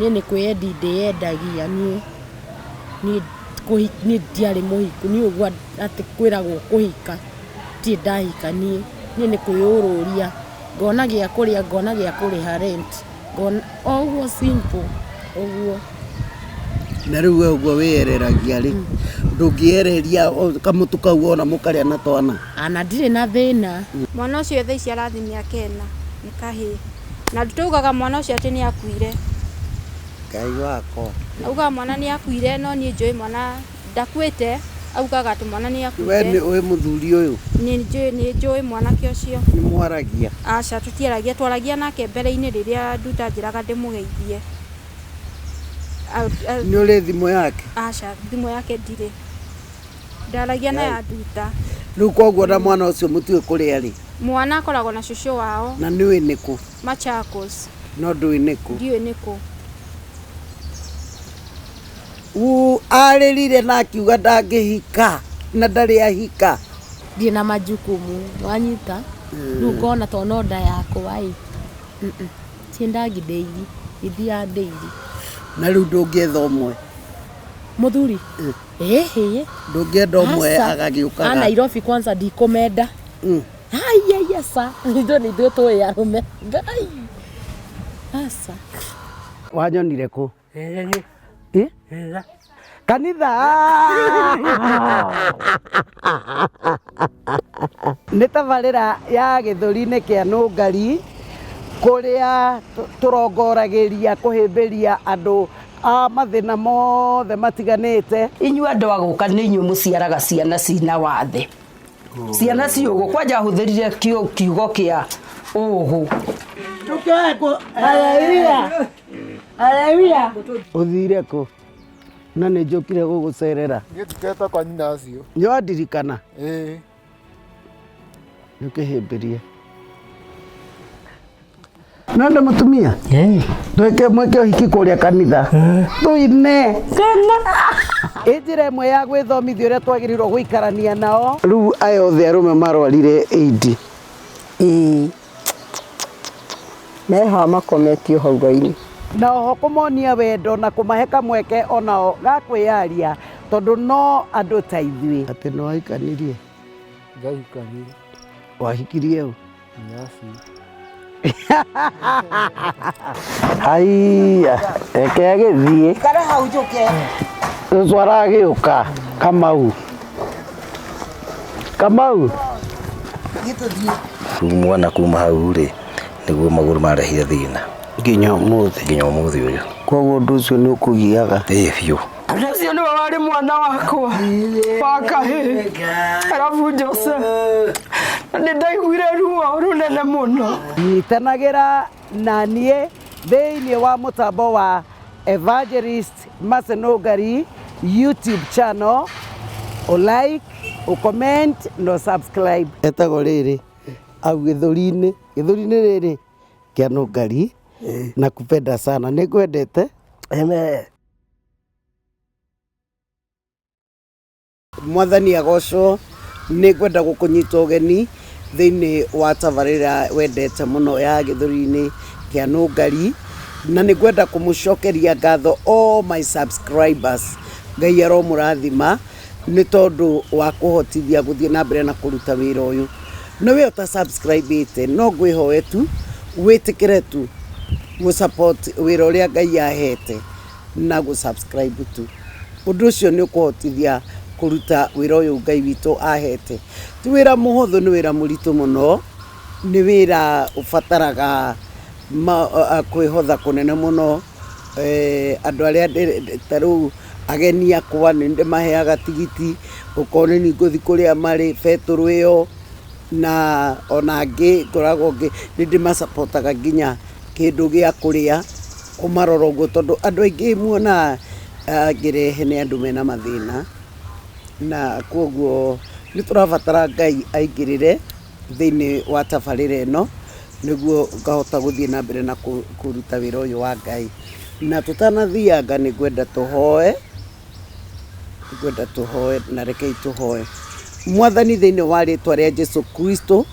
Niĩ nĩ kwĩyendi ndĩyendagia niĩ ndiarĩ mũhiku niĩ ũguo atĩ kwĩragwo kũhika ndirĩ ndahika niĩ nĩ kwĩyũrũria ngona gĩa kũrĩa ngona gĩa kũrĩha rent ngona ũguo simple ũguo. Na rĩu we ũguo wĩyereragia rĩ ndũngĩereria kamũtu kau ona mũkarĩa na twana? Ana ndirĩ na thĩna. Mwana ũcio thaa ici arathi mĩaka 4 nĩ kahĩĩ na nditaugaga mwana ũcio atĩ nĩ akuire. Ngai wakwa. Auga mwana nĩ akuire no niĩ njũĩ mwana ndakuĩte augaga atĩ mwana nĩ akuire. We nĩ ũĩ mũthuri ũyũ? Nĩ njũĩ mwanake ũcio. Nĩ mwaragia? Aca tũtiaragia twaragia nake mbere-inĩ rĩrĩa nduta njĩraga ndĩmũgeithie. Nĩ ũrĩ thimũ yake? Aca thimũ yake ndirĩ. Ndaragia na ya nduta. Rĩu koguo na mwana ũcio mũtiũĩ kũrĩa rĩ? Mwana akoragwo na cũcũ wao. Na nĩũĩ nĩ kũ? Machakos. No ndũĩ nĩ kũ? Ndiũĩ nĩ kũ. Arĩrire na akiuga ndangĩhika na ndarĩ ahika. Ndirĩ na majukumu wanyita rĩu ngona to no nda yakwa ĩ tiendangi ndeiri ithia ndeiri. Na rĩu ndũngĩetha ũmwe? Mũthuri ndũngĩenda ũmwe agagĩũkaga? Nairobi kwanza ndikũmenda. Haya sa ndio nĩ ithuĩ tũĩ arũme Ngai. Asa wanyonire kũ? Kanitha. Nĩ tabarĩra ya Gĩthũri-inĩ kĩa Nũngari kũrĩa tũrongoragĩria kũhĩmbĩria andũ a mathĩna mothe matiganĩte. Inyuĩ andũ a gũka nĩ inyuĩ mũciaraga ciana cina wathe. Ciana ciũgũ kwanja hũthĩrire kiugo kĩa ũgũ. Haleluya. Ũthire kũ? Na nĩ njũkire gũgũcerera. Ngĩtukĩte kwa nyina acio. Nĩwandirikana? Nĩũkĩhĩmbĩrie. Nanda mũtumia? Mweke ũhiki kũrĩa kanitha. Tũine. Njĩra ĩmwe ya gwĩthomithia ũrĩa twagĩrĩirwo gũikarania nao. Rĩu aya othe arũme marwarire AIDS. Meha makometio hau raini. Na oho kũmonia wendo na kũmahe kamweke onao ga kwĩyaria tondũ no andũ ta ithuĩ. Atĩ no wahikanirie? Ngahikanirie. Wahikirie ũ? Nyasi. Haiya, reke gĩthiĩ. Ikara hau njũke. Cũcũ aragĩũka. Kamau. Mwana kuma hau rĩ nĩguo magũrũ marehire thĩna nginya ũmũthĩ ũyũ. Koguo ũndũ ũcio nĩ ũkũgiaga? Biũ. Ũcio nĩwe warĩ mwana wakwa wa kahĩĩ. Arabu Jose nĩ ndaiguire ruo rũnene mũno. Nyitanagĩra na niĩ thĩinĩ wa mũtambo wa Evangelist Nungari YouTube channel, like, comment no subscribe. Etagwo rĩrĩ au Gĩthũri-inĩ rĩrĩ kĩa Nũngari. Nakupenda sana, nĩngwendete. Amen. Mwathani agocwo. Nĩngwenda gũkũnyita ũgeni thĩinĩ wa tabarĩra wendete mũno ya Gĩthũri-inĩ kĩa Nũngari, na nĩngwenda kũmũcokeria ngatho all my subscribers. Ngai aromũrathima nĩ tondũ wa kũhotithia gũthiĩ na mbere na kũruta wĩra ũyũ. No we ũta subscribe no ngwĩhoe tu wĩtĩkĩre tu support wĩra ũrĩa Ngai ahete na subscribe tu. Ũndũ ũcio nĩ ũkũhotithia kũruta wĩra ũyũ Ngai witũ ahete. Ti wĩra mũhũthũ, nĩ wĩra mũritũ mũno, nĩ wĩra ũbataraga kwĩhotha kũnene mũno. Andũ arĩa tarĩu ageni akwa nĩ ndĩmaheaga tigiti ũkorwo nĩ ngũthi kũrĩa marĩ betũrũ ĩyo, na ona angĩ ngoragwo nĩ ndĩmasapotaga nginya kĩndũ gĩa kũrĩa kũmarora ũguo, tondũ andũ aingĩ muona ngĩrehe nĩ andũ mena mathĩna, na koguo nĩ tũrabatara Ngai aingĩrĩre thĩinĩ wa tabarĩra ĩno nĩguo ngahota gũthiĩ na mbere na kũruta wĩra ũyũ wa Ngai. Na tũtanathianga nĩ ngwenda tũhoe na rekei tũhoe. Mwathani thĩinĩ wa rĩtwa rĩa Jesũ Kristo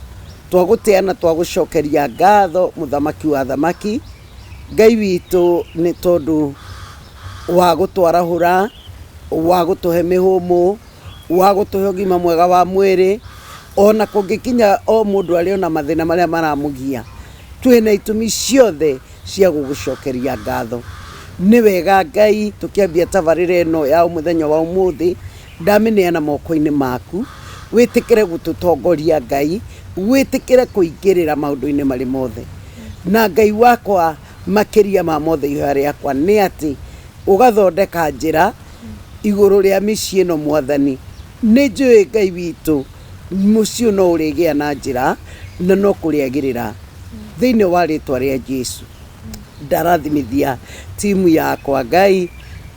twagũteana twagũcokeria ngatho mũthamaki wa thamaki Ngai witũ nĩ tondũ wa gũtwarahũra, wa gũtũhe mĩhũmũ, wa gũtũhe ũgima mwega wa mwĩrĩ, ona kũngĩkinya o mũndũ arĩ na mathĩna marĩa maramũgia, twĩna itũmi ciothe cia gũgũcokeria ngatho. Nĩ wega Ngai, tũkĩambia tabarĩra ĩno ya mũthenya wa ũmũthĩ, ndamĩneana moko-inĩ maku, wĩtĩkĩre gũtũtongoria Ngai, wĩtĩkĩre kũingĩrĩra maũndũ-inĩ marĩ mothe. Na Ngai wakwa makĩria ma mothe ihoya rĩakwa nĩ atĩ ũgathondeka njĩra igũrũ rĩa mĩciĩ ĩno Mwathani. Nĩ njũĩ Ngai witũ mũciĩ no ũrĩgĩa na njĩra na no kũrĩagĩrĩra thĩinĩ wa rĩtwa rĩa Jesu. Ndarathimithia timu yakwa Ngai,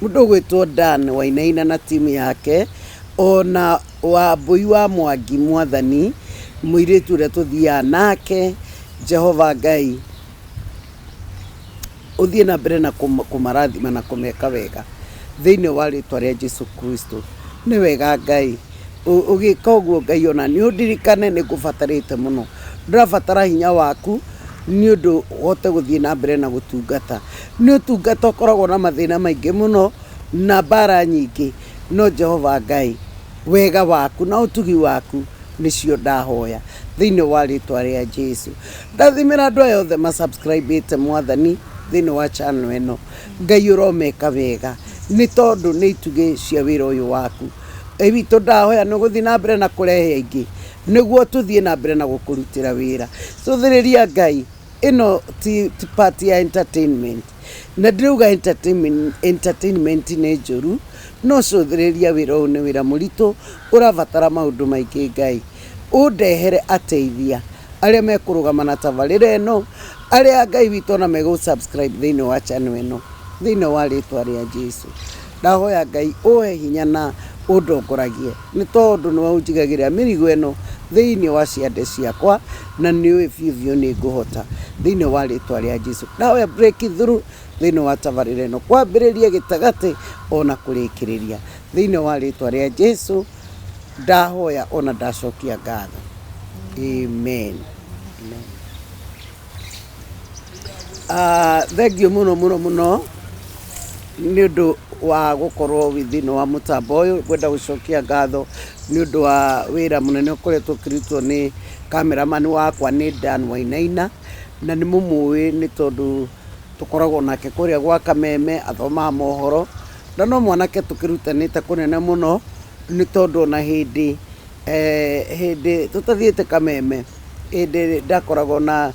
mũndũ ũgwĩtwo Dan Wainaina na timu yake, ona Wambui wa Mwangi Mwathani, mũirĩtu ũrĩa tũthiaga nake. Jehova Ngai, ũthiĩ na mbere na kũmarathima na kũmeka wega thĩinĩ wa rĩtwa rĩa Jesu Kristo. Nĩ wega Ngai, ũgĩka ũguo Ngai, ona nĩ ũndirikane nĩ ngũbatarĩte mũno. Ndĩrabatara hinya waku nĩ ũndũ ũhote gũthiĩ na mbere na gũtungata. Nĩ ũtungata ũkoragwo na mathĩna maingĩ mũno na mbara nyingĩ, no Jehova Ngai, wega waku na ũtugi waku nĩcio ndahoya thĩinĩ wa rĩtwa rĩa Jesu. Ndathimĩra andũ aya othe masubscribe-ĩte Mwathani thĩinĩ wa channel ĩno. Ngai ũromeka wega nĩ tondũ nĩ itugĩ cia wĩra ũyũ waku. Witũ ndahoya nĩ gũthiĩ na mbere na kũrehe aingĩ, nĩguo tũthiĩ na mbere na gũkũrutĩra wĩra. Cũthĩrĩria Ngai, ĩno ti part ya entertainment, na ndĩrauga entertainment nĩ njũru, no cũthĩrĩria wĩra ũyũ nĩ wĩra mũritũ, ũrabatara maũndũ maingĩ Ngai. Ũndehere ateithia arĩa mekũrũgama na tabarĩra ĩno, arĩa Ngai witũ ona megũ-subscribe thĩinĩ wa channel ĩno, thĩinĩ wa rĩtwa rĩa Jesu. Ndahoya Ngai ũhe hinya na ũndongoragie, nĩ tondũ nĩwe ũnjigagĩrĩra mĩrigo ĩno thĩinĩ wa ciande ciakwa, na nĩũĩ biũ biũ nĩ ngũhota thĩinĩ wa rĩtwa rĩa Jesu. Ndahoya breakthrough thĩinĩ wa tabarĩra ĩno, kwambĩrĩria, gĩtagatĩ ona kũrĩkĩrĩria, thĩinĩ wa rĩtwa rĩa Jesu ndahoya ona ndacokia ngatho. Amen. Thengiũ mũno mũno mũno nĩ ũndũ wa gũkorwo thĩinĩ wa mũtambo ũyũ. Ngwenda gũcokia ngatho nĩ ũndũ wa wĩra mũnene ũkoretwo ũkĩrutwo nĩ cameraman wakwa nĩ Dan Wainaina, na nĩ mũmũĩ nĩ tondũ tũkoragwo nake kũrĩa gwa Kameme athomaga mohoro, na no mwanake tũkĩrutanĩte kũnene mũno, nĩ tondũ ona hĩndĩ tũtathiĩte Kameme, hĩndĩ ndakoragwo na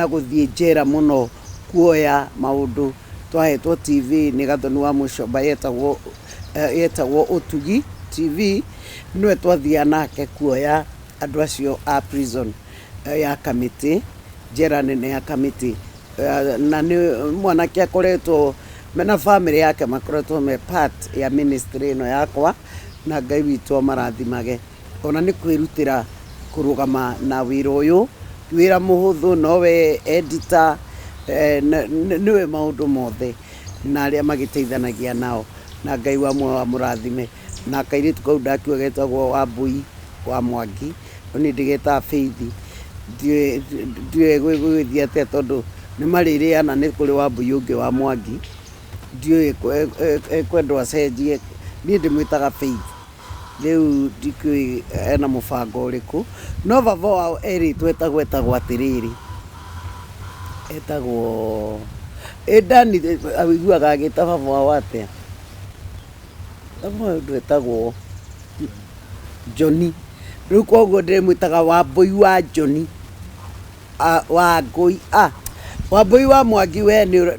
gũthiĩ njera mũno kuoya maũndũ, twahetwo TV nĩ Gathoni wa Mũcomba yetagwo Ũtugi TV, nĩwe twathiaga nake kuoya andũ acio a prison ya Kamĩtĩ, njera nene ya Kamĩtĩ, na nĩ mwanake akoretwo mena family yake makoretwo me part ya ministry ĩno yakwa, na Ngai witũ marathimage. Ona nĩ kwĩrutĩra kũrũgama na wĩra ũyũ, wĩra mũhũthũ, nowe editor, nĩwe maũndũ mothe na arĩa magĩteithanagia nao, na Ngai wa muoyo wa mũrathime. Na kairĩtu kau ndakiuga getagwo Wambui wa Mwangi, nĩ ndĩgetaga Faith, ndiũĩ gwĩthia atĩa tondũ nĩ marĩrĩana, nĩ kũrĩ Wambui ũngĩ wa Mwangi, ndiũĩ kwendwo acenjie, niĩ ndĩmwĩtaga Faith. Rĩu ndikĩũĩ ena mũbango ũrĩkũ, no baba wao erĩtwo etagwo atĩrĩrĩ, etagwo Dani, awĩiguaga agĩta baba wao atĩa? Baba wao etagwo Johnny. Rĩu koguo ndĩrĩmwĩtaga Wambui wa Johnny, Wambui wa Mwangi, we nĩ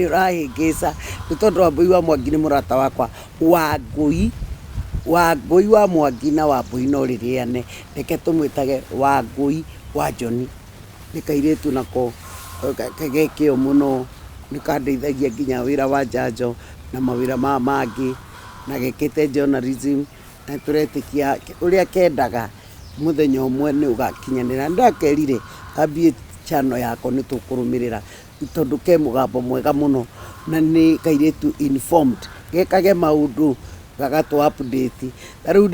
ũrahĩngĩca, nĩ tondũ Wambui wa Mwangi nĩ mũrata wakwa. Wangui wa Mwangi na Wambui no rĩrĩane, reke tũmwĩtage Wangui wa Johnny. Nĩ kairĩtu nako kagekĩo mũno, nĩ kandeithagia nginya wĩra wa njanjo na mawĩra mangĩ, na gekĩte journalism, na tũretĩkia ũrĩa kendaga mũthenya ũmwe nĩ ũgakinyanĩra. Ndakerire ambie channel yako nĩ tũkũrũmĩrĩra, tondũ ke mũgambo mwega mũno, na nĩ kairĩtu informed, gekage maũndũ gagatũ update. Rĩu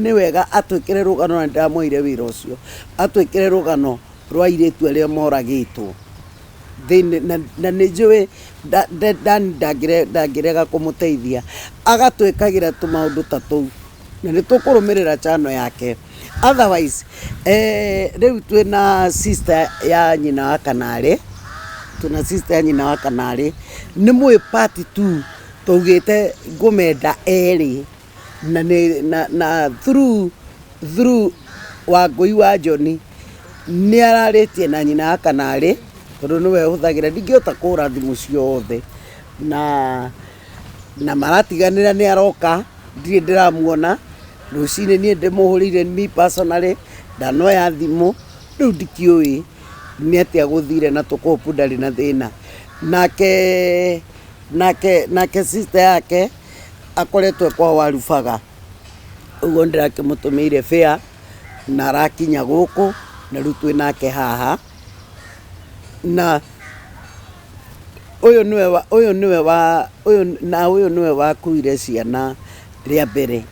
nĩ wega atwĩkĩre rũgano, na ndamũire wĩra ũcio, atwĩkĩre rũgano rwa airĩtu arĩa moragĩtwo. na nä njå ndangärega kå må teithia agatwä kagira tå maå ndå ta tå na nä tå kå rå mä rä ra chano yake otherwise rä u twä na sister ya nyina wa kanarä nä mwä party tu twaugä te ngå menda erä na through Wangui wa Joni nä ararä tie na nyina wa kanarä tondå nä we hå thagä ra ndingä hota kå ra thimå ciothe na maratiganä ra nä aroka ndirä ndä ramuona rå cinä niä ndä må hå rä ire me personally ndanoya thimå rä u ndikä å nä atä gå thire na tå kopu ndarä na thä na nake sister yake akoretwe kwa warubaga uguo ndirakä må tå mä ire fare na arakinya gå kå na rä u twä nake haha na ũyũ nĩwe wakuire ciana rĩa mbere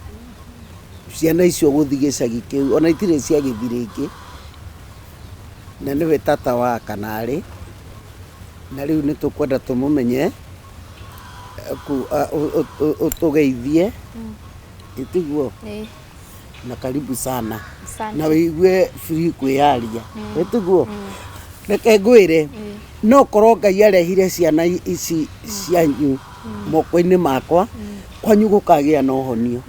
ciana icio gũthiĩ gĩcagi kĩu ona itirĩ cia gĩthi rĩngĩ na nĩwe tata wa kanarĩ na rĩu nĩ tũkwenda tũmũmenye ũtũgeithie itiguo na karibu sana na wĩigue free kwĩyaria itiguo reke ngwĩre no korwo Ngai arehire ciana ici cianyu moko-inĩ makwa kwanyu gũkagĩa na ũhonio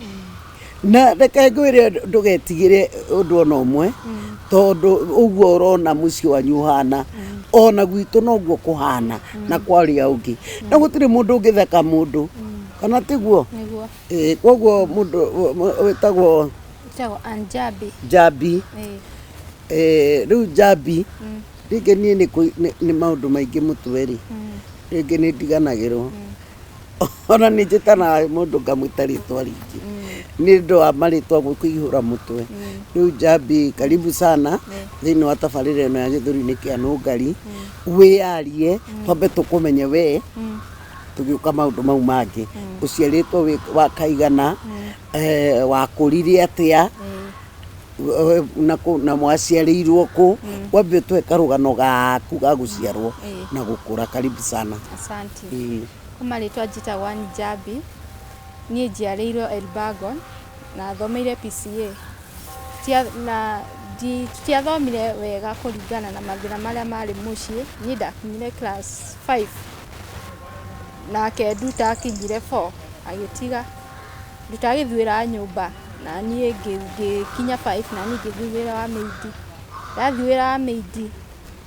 na reke ngwĩre ndũgetigĩre ũndũ ona ũmwe tondũ ũguo ũrona mũciĩ wanyu ũhana ona gwitũ noguo kũhana na kwarĩa ũngĩ na gũtirĩ mũndũ ũngĩtheka mũndũ kana tiguo koguo mũndũ wĩtagwo Njambi rĩu Njambi rĩngĩ niĩ nĩ maũndũ maingĩ mũtwe rĩ rĩngĩ nĩ ndiganagĩrwo ona nĩ njĩtanaga mũndũ ngamwĩta rĩtwa rĩngĩ nĩ ũndũ wa marĩtwa kũihũra mũtwe rĩu Njambi karibu sana thĩinĩ wa tabarĩra ĩno ya Gĩthũri-inĩ kĩa Nũngari wĩyarie twambe tũkũmenye we tũgĩũka maũndũ mau mangĩ ũciarĩtwo wa kaigana wakũrire atĩa na mwaciarĩirwo kũ wambe tweka rũgano gaku ga gũciarwo na gũkũra karibu sana. Asante. Kumarĩtwa njĩtagwo Njambi niĩ njiarĩirwo Elbagon na thomeire PCA na tutiathomire wega kũringana na mathĩna marĩa marĩ mũciĩ niĩ ndakinyire class 5 nake nduta akinyire 4 agĩtiga nduta agĩthuĩra nyũmba na niĩ ngĩkinya 5 na niĩ ngĩthiĩ wĩra wa maidi ndathiĩ wĩra wa maidi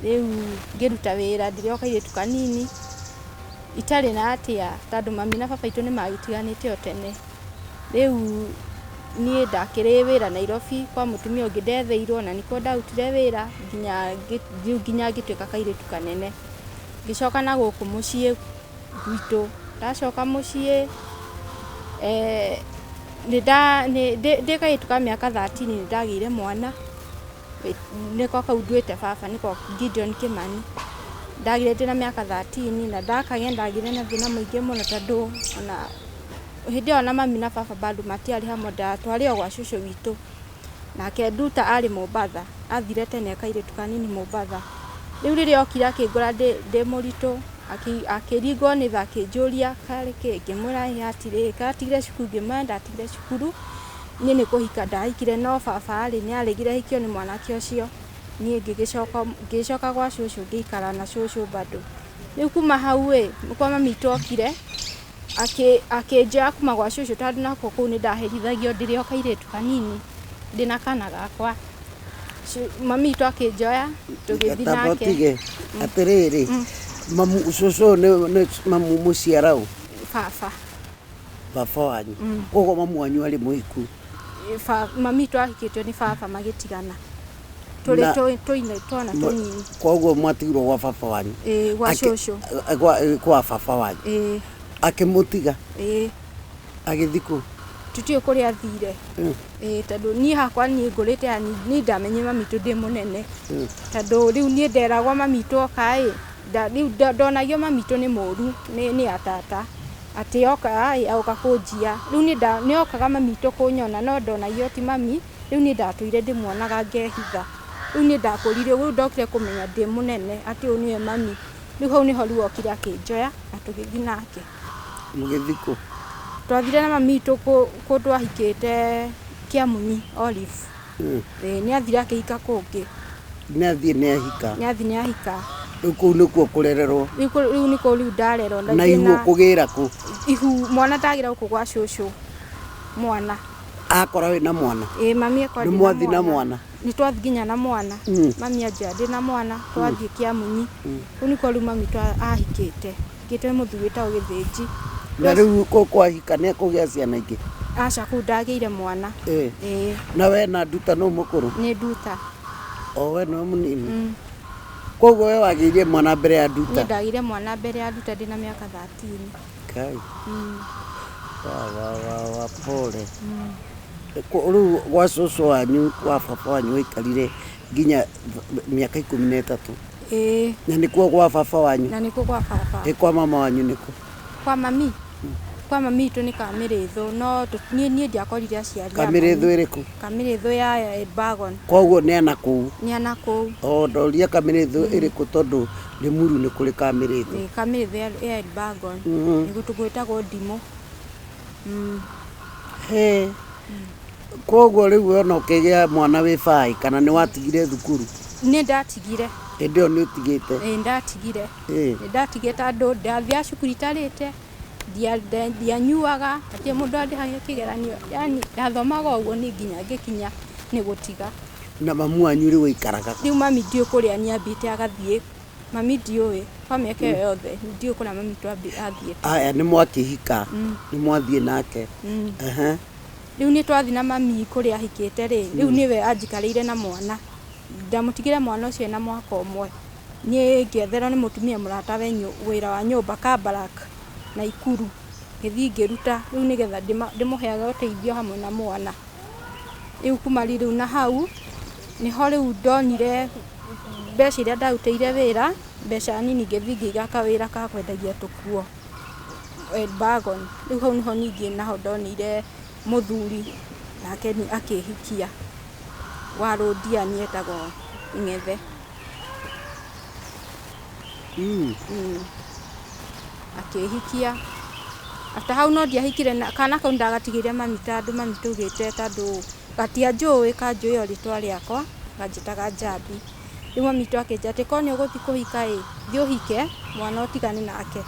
rĩu ngĩruta wĩra ndĩrĩ o kairĩtu kanini itarĩ na atĩa tondũ mami na baba itũ nĩ magĩtiganĩte o tene rĩu niĩ ndakĩrĩ wĩra Nairobi kwa mũtumia ũngĩ ndetheirwo na nĩkuo ndarutire wĩra nginya ngĩtuĩka kairĩtu kanene ngĩcoka na gũkũ mũciĩ gwitũ ndacoka mũciĩ ndĩ kairĩtu ka mĩaka 13 nĩ ndagĩire mwana nĩko kau nduĩte baba nĩko Gideon Kimani ndagire ndĩna mĩaka 13 na ndakagĩa ndagire na thĩna mũingĩ mũno tondũ ona hĩndĩ ĩyo na mami na baba bado matiarĩ hamwe ndatwarĩ o gwa cũcũ witũ nake nduta arĩ Mombatha athire tene kairĩtu kanini Mombatha rĩu rĩrĩa okire akĩngora ndĩ mũritũ akĩringwo nĩ tha akĩnjũria karĩ kĩ ngĩmwĩra atigire cukuru ngĩmwĩra ndatigire cukuru niĩ nĩ kũhika ndahikire no baba arĩ nĩ aregire hikio nĩ mwanake ũcio niĩ ngĩcoka gwa cũcũ ngĩikara na cũcũ bado rĩu kuma hau kwa mami tokire akĩnjoya kuma gwa cũcũ tondũ nako kũu nĩ ndaherithagio ndĩrĩ o kairĩtu kanini ndĩna kana gakwa mami itũ akĩnjoya tũgĩthiĩ nake atĩrĩrĩ mamu cũcũ nĩ mamu mũciara ũ baba wanyu koguo mamu wanyu arĩ mũhiku mami itũ ahikĩtio nĩ baba magĩtigana tũrĩ twana tũnini koguo mwatigirwo gwa baba wanyu gwa cũcũ kwa baba wanyu akĩmũtiga agĩthiĩ kũ tutiĩ kũrĩa athire tondũ niĩ hakwa niĩ ngũrĩte niĩ ndamenye mami itũ ndĩ mũnene tondũ rĩu niĩ nderagwo mami itũ oka rĩu ndonagio mami itũ nĩ mũru nĩ atata atĩ oka kũnjia rĩu nĩ okaga mami itũ kũnyona no ndonagio ti mami rĩu niĩ ndatũire ndĩmuonaga ngehitha rĩu niĩ ndakũrire rĩu ndokire kũmenya ndĩ mũnene atĩ ũyũ nĩwe mami Riu hau niho riu okire akinjoya na tugithi nake. Mugithiko. Twathire na mami itu ku twahikite Kiamunyi Olive. Ni athire akihika kungi. Ni athi ni ahika. Riu nikuo kurererwo. Riu nikuo riu ndarerwo. Na ihu kugira ku. Ihu mwana ndagira guku gwa cucu. Mwana. Akora we na mwana. Mami akora. Ni mwathi na mwana. Ni twathi nginya na mwana. Mami aja ndi na mwana twathi Kiamunyi. Riu nikuo riu mami ahikite. Ngite muthuri ta Gĩthĩnji. Na riu kwahika ni akugia ciana ingi. Aca kuu ndageire mwana. Na we na nduta no mukuru. Ni nduta. We no munini. Koguo we wagiire mwana mbere ya nduta. Ni ndageire mwana mbere ya nduta ndina miaka 13. Kai. Wa pole. Riu gwa cucu wanyu wa baba wanyu ikarire nginya miaka 13. Na nikuo gwa baba wanyu. Na nikuo gwa baba. Kwa mama wanyu nikuo. Kwa mami. Kwa mami itu ni Kamirithu no nie ndiakorire aciari. Kamirithu iriku? Kamirithu ya Elbagon. Koguo ni ana kuu. Ni ana kuu. Ndoria Kamirithu iriku tondu Limuru ni kuri Kamirithu. Kamirithu ya Elbagon. Ni gutugwitagwo Ndimo. Koguo riu ona ukigia mwana wi bai kana ni watigire thukuru? Ni ndatigire. Ndio ni utigite? Ndatigire. Ni ndatigire tondu ndathia cukuru itarite. Ndianyuaga atie mundu andihagia kigeranio. Yani ndathomaga uguo ni nginya ngikinya ni gutiga. Na mamu wanyu riu ikaraga? Riu mami ndiu kuria niambite agathie. Mami ndiui kwa miaka yothe ndiu kuna mami tu athie. Aya ni mwakihika. Ni mwathie nake. Riu ni twathi na mami kuria ahikite ri. Riu niwe anjikarire na mwana. Ndamutigire mwana ucio na mwaka umwe. Ni ngietherwo ni mutumia murata we wira wa nyumba Kabarak na Ikuru. Ngithi ngiruta riu nigetha ndimuheaga uteithio hamwe na mwana. Riu kuma riu na hau niho riu ndonire mbeca iria ndarutĩire wĩra, mbeca nini ngĩthi ngĩiga kawĩra ka kwendagia tũkuo Elbagon. Rĩu hau niho ningĩ naho ndonire mũthuri nake akĩhikia wa Rũndiani etagwo Ng'ethe. Akĩhikia. After hau no ndiahikire kana kau ndagatigĩire mami tondũ mami tugĩte tondũ gatianjũĩ kanjũĩ o rĩtwa rĩakwa kanjĩtaga Njambi. Rĩu mami twakĩnja atĩ ko nĩ ũgũthi kũhika ĩ thiĩ ũhike mwana ũtigane nake.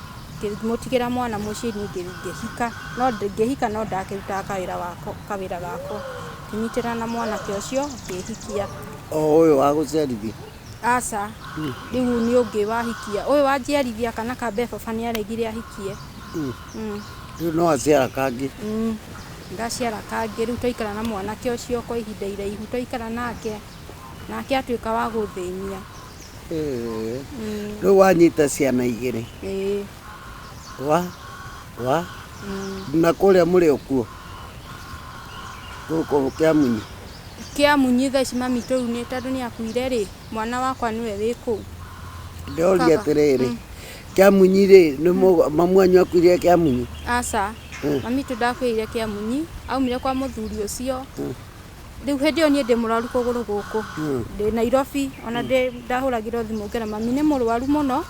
Ngĩmũtigĩra mwana mũciĩ niĩ ngĩhika no ngĩhika no ndakĩrutaga kawĩra gakwa. Ngĩnyitĩrana na mwanake ũcio ngĩhikia. Ũyũ wa gũciarithia? Aca rĩu nĩ ũngĩ wahikia. Ũyũ wanjiarithia kana kambe baba nĩ aregire ahikie. Rĩu no aciara kangĩ? Ndaciara kangĩ rĩu twaikara na mwanake ũcio kwa ihinda iraihu twaikara nake atuĩka wa gũthĩnia. Rĩu wanyita ciana igĩrĩ? Na kũrĩa mũrĩ o kuo gũkũ Kĩamunyi? Kĩamunyi thaa ici mami tũu nĩ tondũ nĩ akuire rĩ mwana wakwa nĩwe wĩ kũu. Ndoria atĩrĩrĩ Kĩamunyi rĩ mamu wanyu akuire Kĩamunyi? Aca mami tũ ndakuire Kĩamunyi aumire kwa mũthuri ũcio. Rĩu hĩndĩ ĩyo niĩ ndĩ mũrwaru kũgũrũ gũkũ ndĩ Nairobi ona ndahũragĩrwo thimũ ngera mami nĩ mũrwaru mũno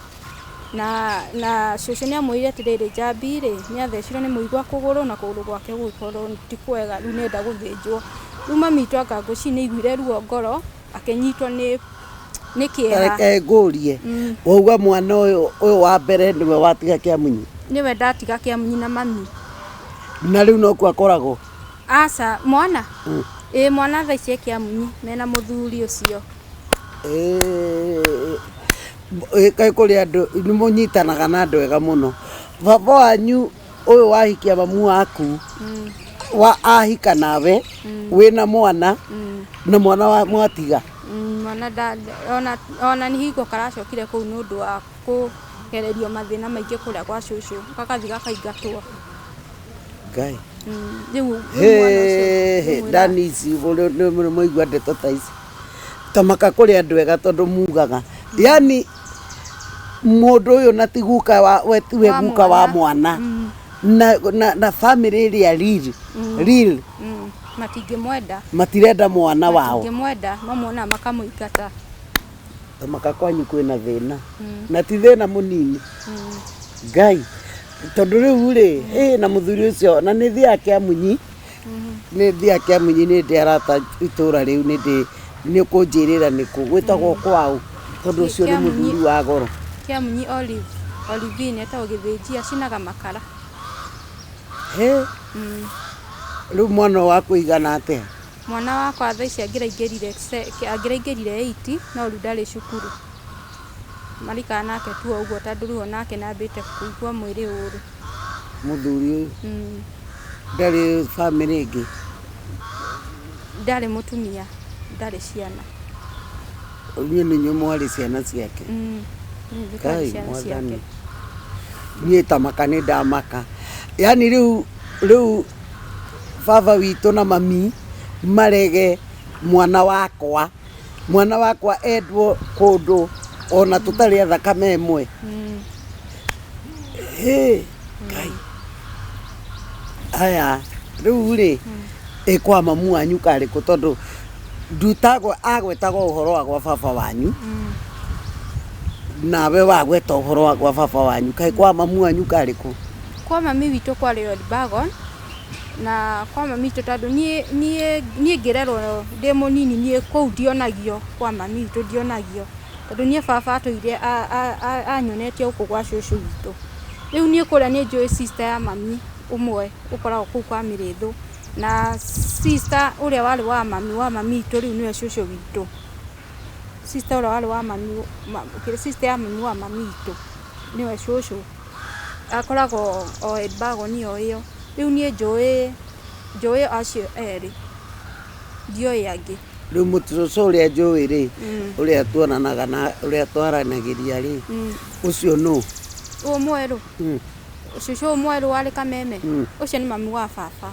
na cũcũ nĩ amwĩrire atĩrĩrĩ Njambi rĩ nĩ athecirwo nĩ mũigua kũgũrũ na kũgũrũ gwake gũgĩkorwo ti kwega rĩu nĩenda gũthĩnjwo. Rĩu mami witũ anga ngũci nĩ aiguire ruo ngoro akĩnyitwo nĩ kĩeha. Reke ngũrie wauga mwana ũyũ wa mbere nĩwe watiga Kĩamunyi? Nĩwe ndatiga Kĩamunyi na mami. Na rĩu nokuo akoragwo? Aca mwana mwana thaa ici Kĩamunyi mena mũthuri ũcio. Kaĩ kũrĩ andũ nĩ mũnyitanaga na andũ ega mũno. Baba wanyu ũyũ wahikia mamu waku ahika nawe wĩna mwana na mwana wa mwatiga? Mwana ona nĩ hingo karacokire kũu nĩ ũndũ wa kũgererio mathĩna maingĩ kũrĩa gwa cũcũ gakathi gakaingatwo. Ngai ndani ici mũigua ndeto ta ici tamaka kũrĩ andũ ega tondũ mugaga yani mũndũ ũyũ na ti guka tiwe guka wa mwana na family ĩrĩa real matingĩmwenda matirenda mwana wao matingĩmwenda mamwona makamũingata. Tamaka kwanyu kwina thina na ti thina munini Ngai tondu riu ri na muthuri ucio na ni thia Kiamunyi ni thia Kiamunyi ni ndi arata itura riu ni kunjirira niku gwitagwo kwao tondu ucio ni muthuri wa goro Kiamunyi Olivine etagwo Gĩthĩnji acinaga makara riu mwana waku igana atia mwana wakwa thaa ici angĩraingĩrire 8 no rĩu ndarĩ cukuru marikaga nake tu ũguo tondũ rĩu onake nambĩte kũigua mwĩrĩ ũũru muthuri uyu ndarĩ family ingĩ ndarĩ mũtumia ndarĩ ciana niĩ nĩ inyuĩ mwarĩ ciana ciake Kai mwathani niĩ tamaka nĩ ndamaka yani rĩu baba witũ na mami marege mwana wakwa endwo kũndũ ona tũtarĩ a thakame ĩmwe Kai aya rĩu rĩ kwa mamu wanyu karĩkũ tondũ ndutagwo agwetagwo ũhoro wa gwa baba wanyu nawe wagweta ũhoro wa gwa baba wanyu kaĩ kwa mamu wanyu karĩkũ kwa mami witũ kwarĩ Elbagon na kwa mami witũ tondũ niĩ ngĩrerwo ndĩ mũnini niĩ kũu ndionagio kwa mami witũ ndionagio tondũ niĩ baba atũire anyonetie gũkũ gwa cũcũ witũ rĩu niĩ kũrĩa nĩ njũĩ sister ya mami ũmwe ũkoragwo kũu kwa Mĩrĩthũ na sister ũrĩa warĩ wa mami witũ rĩu nĩwe cũcũ witũ sister ũrĩa warĩ wa mami sister ya mami wa mami witũ nĩwe cũcũ akoragwo o Elbagon ĩyo rĩu niĩ njũĩ acio erĩ ndioĩ angĩ rĩu mũtũcũ ũrĩa njũĩ rĩ ũrĩa tuonanaga na ũrĩa twaranagĩria rĩ ũcio nũ mwerũ cũcũ mwerũ warĩ Kameme ũcio nĩ mami wa baba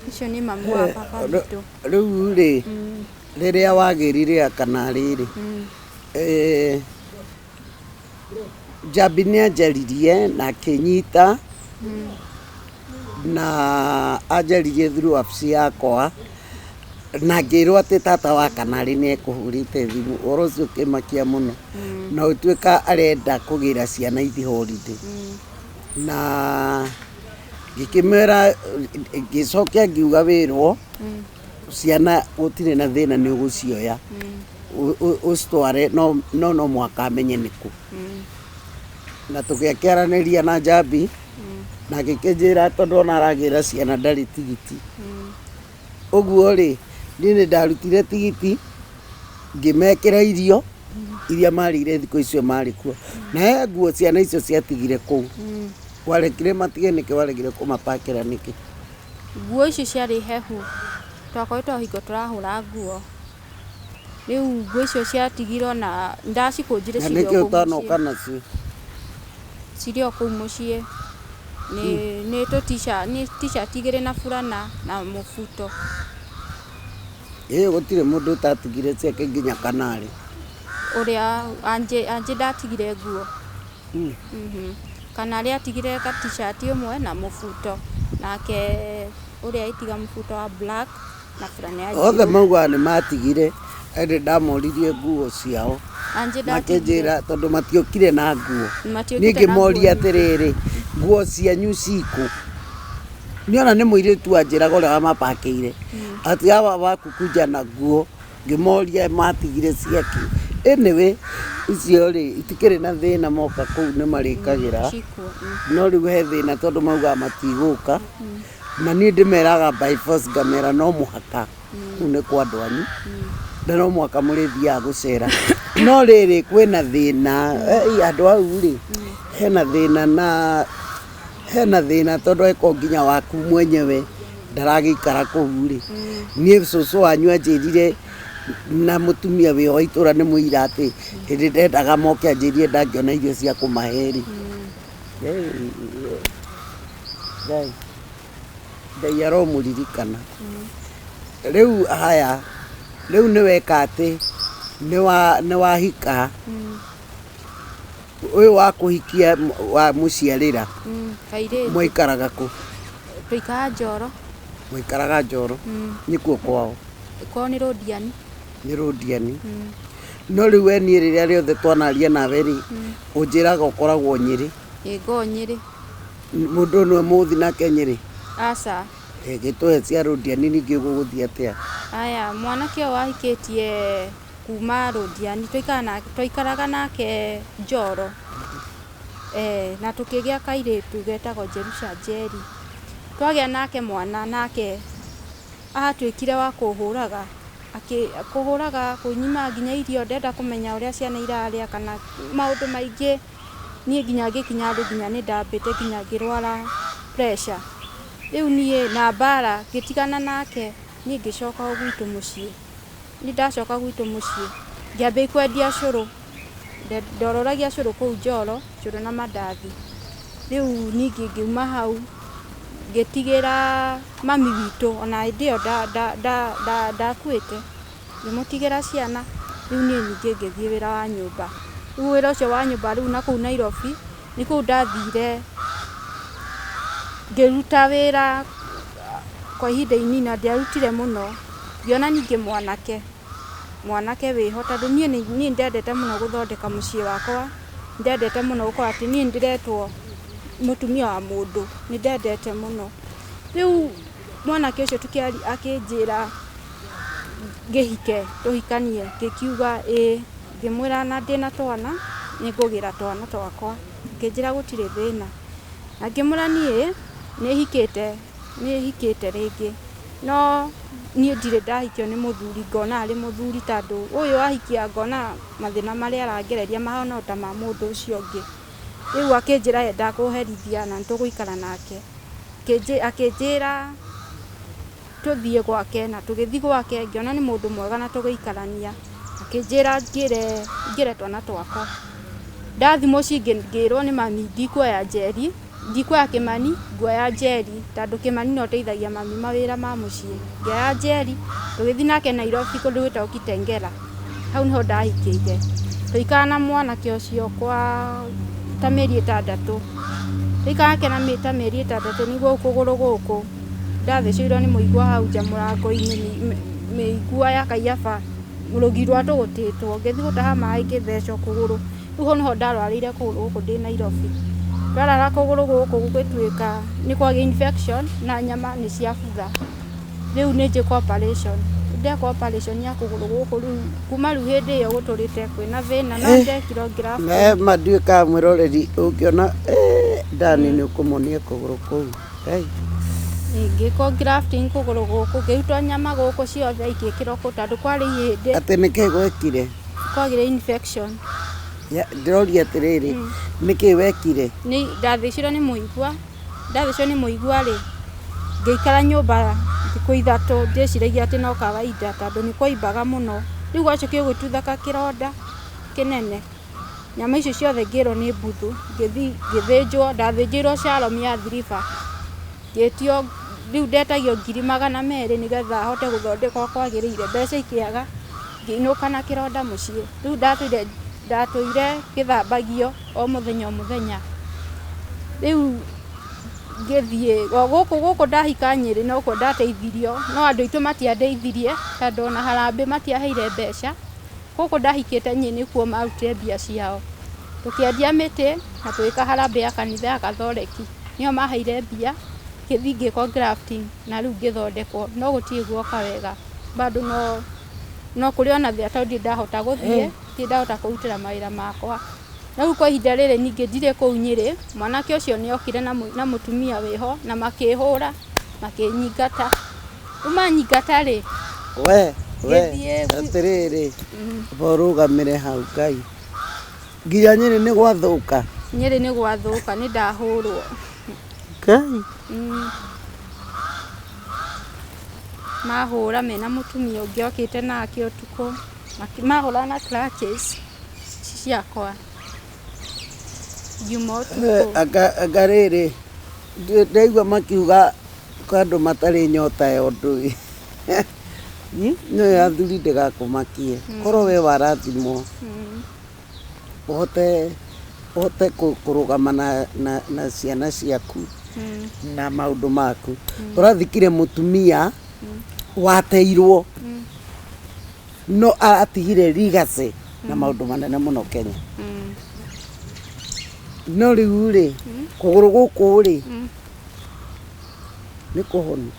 ũcio nĩ mami wa baba witũ rĩu rĩ rĩrĩa wagĩrire kana rĩrĩ Njambi nĩ anjaririe na akĩnyita na anjaririe through wabici yakwa na ngĩrwo atĩ tata wa Kanarĩ nĩ ekũhũrĩte thimũ ũhoro ũcio ũkĩmakia mũno na gũtuĩka arenda kũgĩra ciana ithi holiday na ngĩkĩmera ngĩcokia ngiuga wĩrwo ciana gũtirĩ na thĩna nĩ ũgũcioya ũcitware no mwaka amenye nĩkũ na tũgĩakĩaranĩria na Njambi na gĩkĩnjĩra tondũ ona aragĩra ciana ndarĩ tigiti ũguo rĩ niĩ nĩ ndarutire tigiti ngĩmekĩra irio iria marĩire thikũ icio marĩ kuo na he nguo ciana icio ciatigire kũu warekire matige nĩkĩ waregire kũmapakĩra nĩkĩ nguo icio ciarĩ hehu twakoretwo hingo tũrahũra nguo rĩu nguo icio ciatigirwo na ndacikũnjire na nĩkĩ ũtanoka nacio cirĩ o kũu mũciĩ nĩ t-shirt igĩrĩ na burana na mũbuto gũtirĩ mũndũ ũtatigire ciake nginya Kanarĩ ũrĩa anjĩ ndatigire nguo Kanarĩ atigire ka t-shirt ũmwe na mũbuto nake ũrĩa itiga mũbuto wa black na burana ya othe mauga nĩ matigire ĩndĩ ndamoririe nguo ciao makĩnjĩra tondũ matiokire na nguo niĩ ngĩmoria atĩrĩrĩ nguo cianyu cikũ niona nĩ mũirĩtu wanjĩraga ũrĩa wamapakĩire atĩ hawa wakukunja na nguo ngĩmoria matigire ciake anyway icio rĩ itikĩrĩ na thĩna moka kũu nĩ marĩkagĩra no rĩu he thĩna tondũ mauga matigũka na niĩ ndĩmeraga by force ngamera no mũhaka kũu nĩ kwa andũ anyu na no mwaka mũrĩthiaga gũcera no rĩrĩ kwĩna thĩna andũ au rĩ hena thĩna tondũ eko nginya waku mwenyewe ndaragĩikara kũu rĩ niĩ cũcũ wanyu anjĩrire na mũtumia wĩ wa itũra nĩ mũira atĩ hĩndĩ ndendaga moke anjĩrie ndangĩona irio cia kũmahe rĩ Ngai aromũririkana rĩu haya rĩu nĩ weka atĩ nĩ wahika ũyũ wa kũhikia wa mũciarĩra mwaikaraga kũ tũikaraga Njoro mwaikaraga Njoro nĩkuo kwao Ko nĩ Rodiani. Nĩ Rodiani. No rĩu we niĩ rĩrĩa rĩothe twanaria nawe rĩ, ũnjĩraga ũkoragwo Nyĩrĩ. Ngo Nyĩrĩ. Mũndũ nĩwe mũthi nake Nyĩrĩ. Aca. Gĩtũhe cia Rodiani ningĩ ũgũgũthiĩ atĩa? Aya, mwanake ũyũ wahikĩtie kuma Rodiani, twaikaraga nake Njoro. Na tũkĩgĩa kairĩtu getagwo Jerusha Njeri. Twagĩa nake mwana nake ahatuĩkire wa kũhũraga. Kũhũraga, kũnyima nginya irio, ndenda kũmenya ũrĩa ciana irarĩa kana maũndũ maingĩ. Niĩ nginya ngĩkinya andũ nginya nĩ ndambĩte nginya ngĩrwara pressure. Rĩu niĩ na mbara ngĩtigana nake, niĩ ngĩcoka gwitũ mũciĩ. Nĩ ndacoka gwitũ mũciĩ, ngĩambia kwendia cũrũ. Ndororagia cũrũ kũu Njoro, cũrũ na mandathi. Rĩu ningĩ ngiuma hau ngĩtigĩra mami witũ, ona hĩndĩ ĩyo ndakuĩte, ngĩmũtigĩra ciana. Rĩu niĩ ningĩ ngĩthiĩ wĩra wa nyũmba. Rĩu wĩra ũcio wa nyũmba rĩu na kũu Nairobi, nĩ kũu ndathire ngĩruta wĩra kwa ihinda inini, ndiarutire mũno. Ngĩona ningĩ mwanake wĩho, tondũ niĩ ndendete mũno gũthondeka mũciĩ wakwa. Ndendete mũno gũkorwo atĩ niĩ ndiretwo mũtumia wa mũndũ, nĩ ndendete mũno. Rĩu mwanake ũcio akĩnjĩra ngĩhike, tũhikanie. Ngĩkiuga ngĩmwĩra na ndĩna twana, nĩ ngũgĩra twana twakwa. Akĩnjĩra gũtirĩ thĩna. Na ngĩmwĩra niĩ nĩ hikĩte rĩngĩ. No niĩ ndirĩ ndahikio nĩ mũthuri, ngona arĩ mũthuri, tondũ ũyũ ahikia ngona mathĩna marĩa arangereria mahana ta ma mũndũ ũcio ũngĩ. Rĩu akĩnjĩra yenda kũherithia na nĩtũgũikara nake. Akĩnjĩra tũthiĩ gwake, na tũgĩthiĩ gwake, ngĩona nĩ mũndũ mwega na tũgĩikarania. Akĩnjĩra ngĩre twana twakwa. Ndathi mũciĩ ngĩrwo nĩ mami ndikuoya Njeri, ndikuoya Kĩmani, nguoya Njeri, tondũ Kĩmani no teithagia mami mawĩra ma mũciĩ. Ngĩoya Njeri, tũgĩthiĩ nake Nairobi kũndũ gwĩtagwo Kitengela. Hau nĩho ndahikĩire. Tũikara na mwanake ũcio kwa ta mĩeri 6. Tũikara nake na ta mĩeri 6 nĩguo kũgũrũ gũkũ ndathecirwo nĩ mũigua hau nja mũrango-inĩ, mĩigua ya kaiyaba, rũgi rwa tũgũtĩtwo. Ngĩthiĩ gũtaha maĩ ngĩthecwo kũgũrũ. Rĩu ho nĩho ndarwarĩire kũgũrũ gũkũ ndĩ Nairobi. Ndarara kũgũrũ gũkũ gũgĩtuĩka nĩ kwagĩa infection na nyama nĩ ciabutha. Rĩu nĩ njĩka operation. Ndeka operation ya kũgũrũ gũkũ, rĩu kuma rĩu hĩndĩ ĩyo gũtũrĩte kwĩna thĩna, no ndekirwo graft. Manduĩka mwĩroreri ũngĩona Dani nĩ ũkũmonia kũgũrũ kũu. Ngĩkwo grafting kũgũrũ gũkũ, ngĩrutwo nyama gũkũ ciothe igĩkĩrwo kũ, tondũ kwarĩ ihĩndĩ. Atĩ nĩkĩ gwekire? Kwagĩire infection. Ndĩroria atĩrĩrĩ, nĩkĩ wekire? Ndathecirwo nĩ mũigua rĩ, ngĩikara nyũmba thikũ 3 ndĩciragia atĩ no kawaida, tondũ nĩ kwaimbaga mũno. Rĩu gwacokire gũtuthaka kĩronda kĩnene. Nyama icio ciothe ngĩrwo nĩ mbuthu, ngĩthĩnjwo, ndathĩnjĩirwo Shalom ya Thiriba. Ngĩtio rĩu ndetagio 200,000 nĩgetha hote gũthondekwo kwagĩrĩire, mbeca ikĩaga, ngĩinũka na kĩronda mũciĩ. Rĩu ndatũire gĩthambagio o mũthenya. Rĩu ngĩthiĩ gũkũ ndahika Nyĩrĩ, no kuo ndateithirio, no andũ aitũ matiandeithirie, tondũ ona harambĩ matiaheire mbeca. Gũkũ ndahikĩte Nyĩrĩ nĩkuo marutire mbia ciao. Tũkĩendia mĩtĩ na tũgĩka harambĩ ya kanitha ya Gathoreki. Nĩo maheire mbia, ngĩthiĩ ngĩkwo grafting na rĩu ngĩthondekwo, no gũtirĩ guoka wega. Bado no kũrĩ ona thĩa tondũ ndahota gũthiĩ, ndahota kũrutĩra mawĩra makwa. Rĩu kwa ihinda rĩrĩ ningĩ ndirĩ kũu Nyĩrĩ, mwanake ũcio nĩ okire na mũtumia wĩho, na makĩhũra, makĩnyingata. Manyingata rĩ, atĩrĩrĩ, borũgamĩre hau Ngai. Nginya Nyĩrĩ nĩ gwathũka? Nyĩrĩ nĩ gwathũka, nĩ ndahũrwo. Ngai. Mahũra mena mũtumia ũngĩ okĩte nake ũtukũ. Mahũra na clutches ciakwa. Anga rĩrĩ, ndaigua makiuga andũ matarĩ nyota ya ũndũ no athuri ndĩgakũmakie. Korwo we warathimwo, ũhote kũrũgama na ciana ciaku na maũndũ maku. Tũrathikire mũtumia wateirwo no atigire legacy na maundu manene muno Kenya no riu ri kuguru guku ri ni kuhonu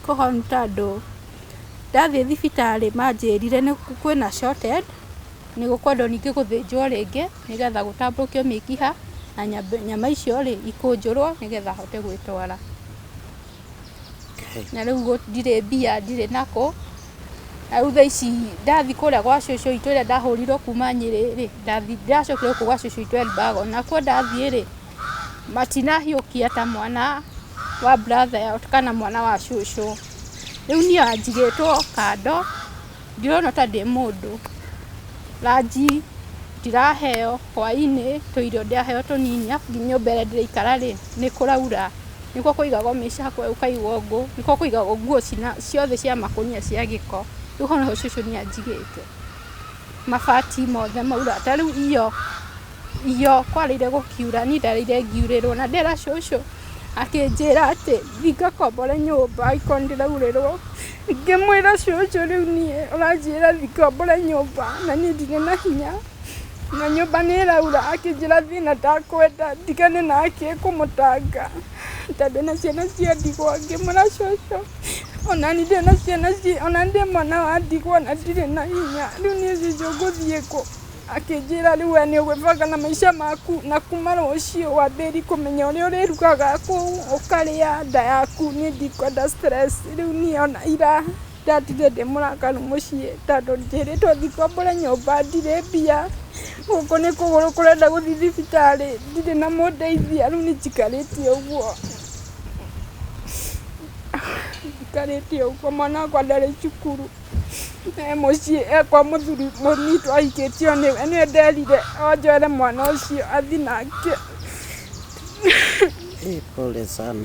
kuhonu tondu ndathie thibitari manjirire ni kwina shorted ni gukwendwo ningi guthinjwo ringi nigetha gutambukio mikiha na nyama icio ri ikunjurwo nigetha hote gwitwara na riu ndire mbia ndire nako au thaa ici ndathi kuria gwa cucu itu ria ndahurirwo kuma Nyeri ri ndacokire ku gwa cucu itu Elbago na kwa ndathie ri matinahiukia ta mwana wa brother ya kana mwana wa cucu riu ni anjigitwo kando ndirona ta ndi mundu ranji ndiraheo hwaini tuirio ndiaheo tunini afu nyumba ĩrĩa ndĩraikara ri ni kuraura niko kuigagwo micakwe ukaigwo ngu niko kuigagwo nguo ciothe cia makunia cia giko riu hono cucu ni anjigite mabati mothe maura ta riu iyo kwarire gukiura ni ndarire ngiurirwo na ndera cucu akinjira ati thika kombore nyumba iko ndiraurirwo ngimwira cucu riu ni uranjira thika kombore nyumba na ni ndire na hinya na nyumba ni iraura akinjira thina ndakwenda ndigane nake kumutanga tondu na ciana cia ndigwa ngimwira cucu ona ni ndĩ na ciana ona ndĩ mwana wa ndigwa na ndirĩ na hinya riu ni cucu nguthie ku akinjira riu we nĩ ũgwĩbanga na maica maku na kuma rũciũ wambĩrĩrie kũmenya ũrĩa ũrĩrugaga kũu ũkarĩa nda yaku nĩ ndikwenda stress riu niĩ ona ira ndatire ndĩ mũrakaru mũciĩ tondũ njĩrĩtwo thiĩ nyũmba ndirĩ mbia gũkũ nĩ kũgũrũ kũrenda gũthiĩ thibitarĩ ndirĩ na mũndeithia riu nĩ njikarĩtie ũguo njikarĩtie ũguo mwana wakwa ndarĩ cukuru muciĩ kwa mũthuri mũnitũ ahikĩtio nĩwe nderire onjoere mwana ũcio athi nake pole sana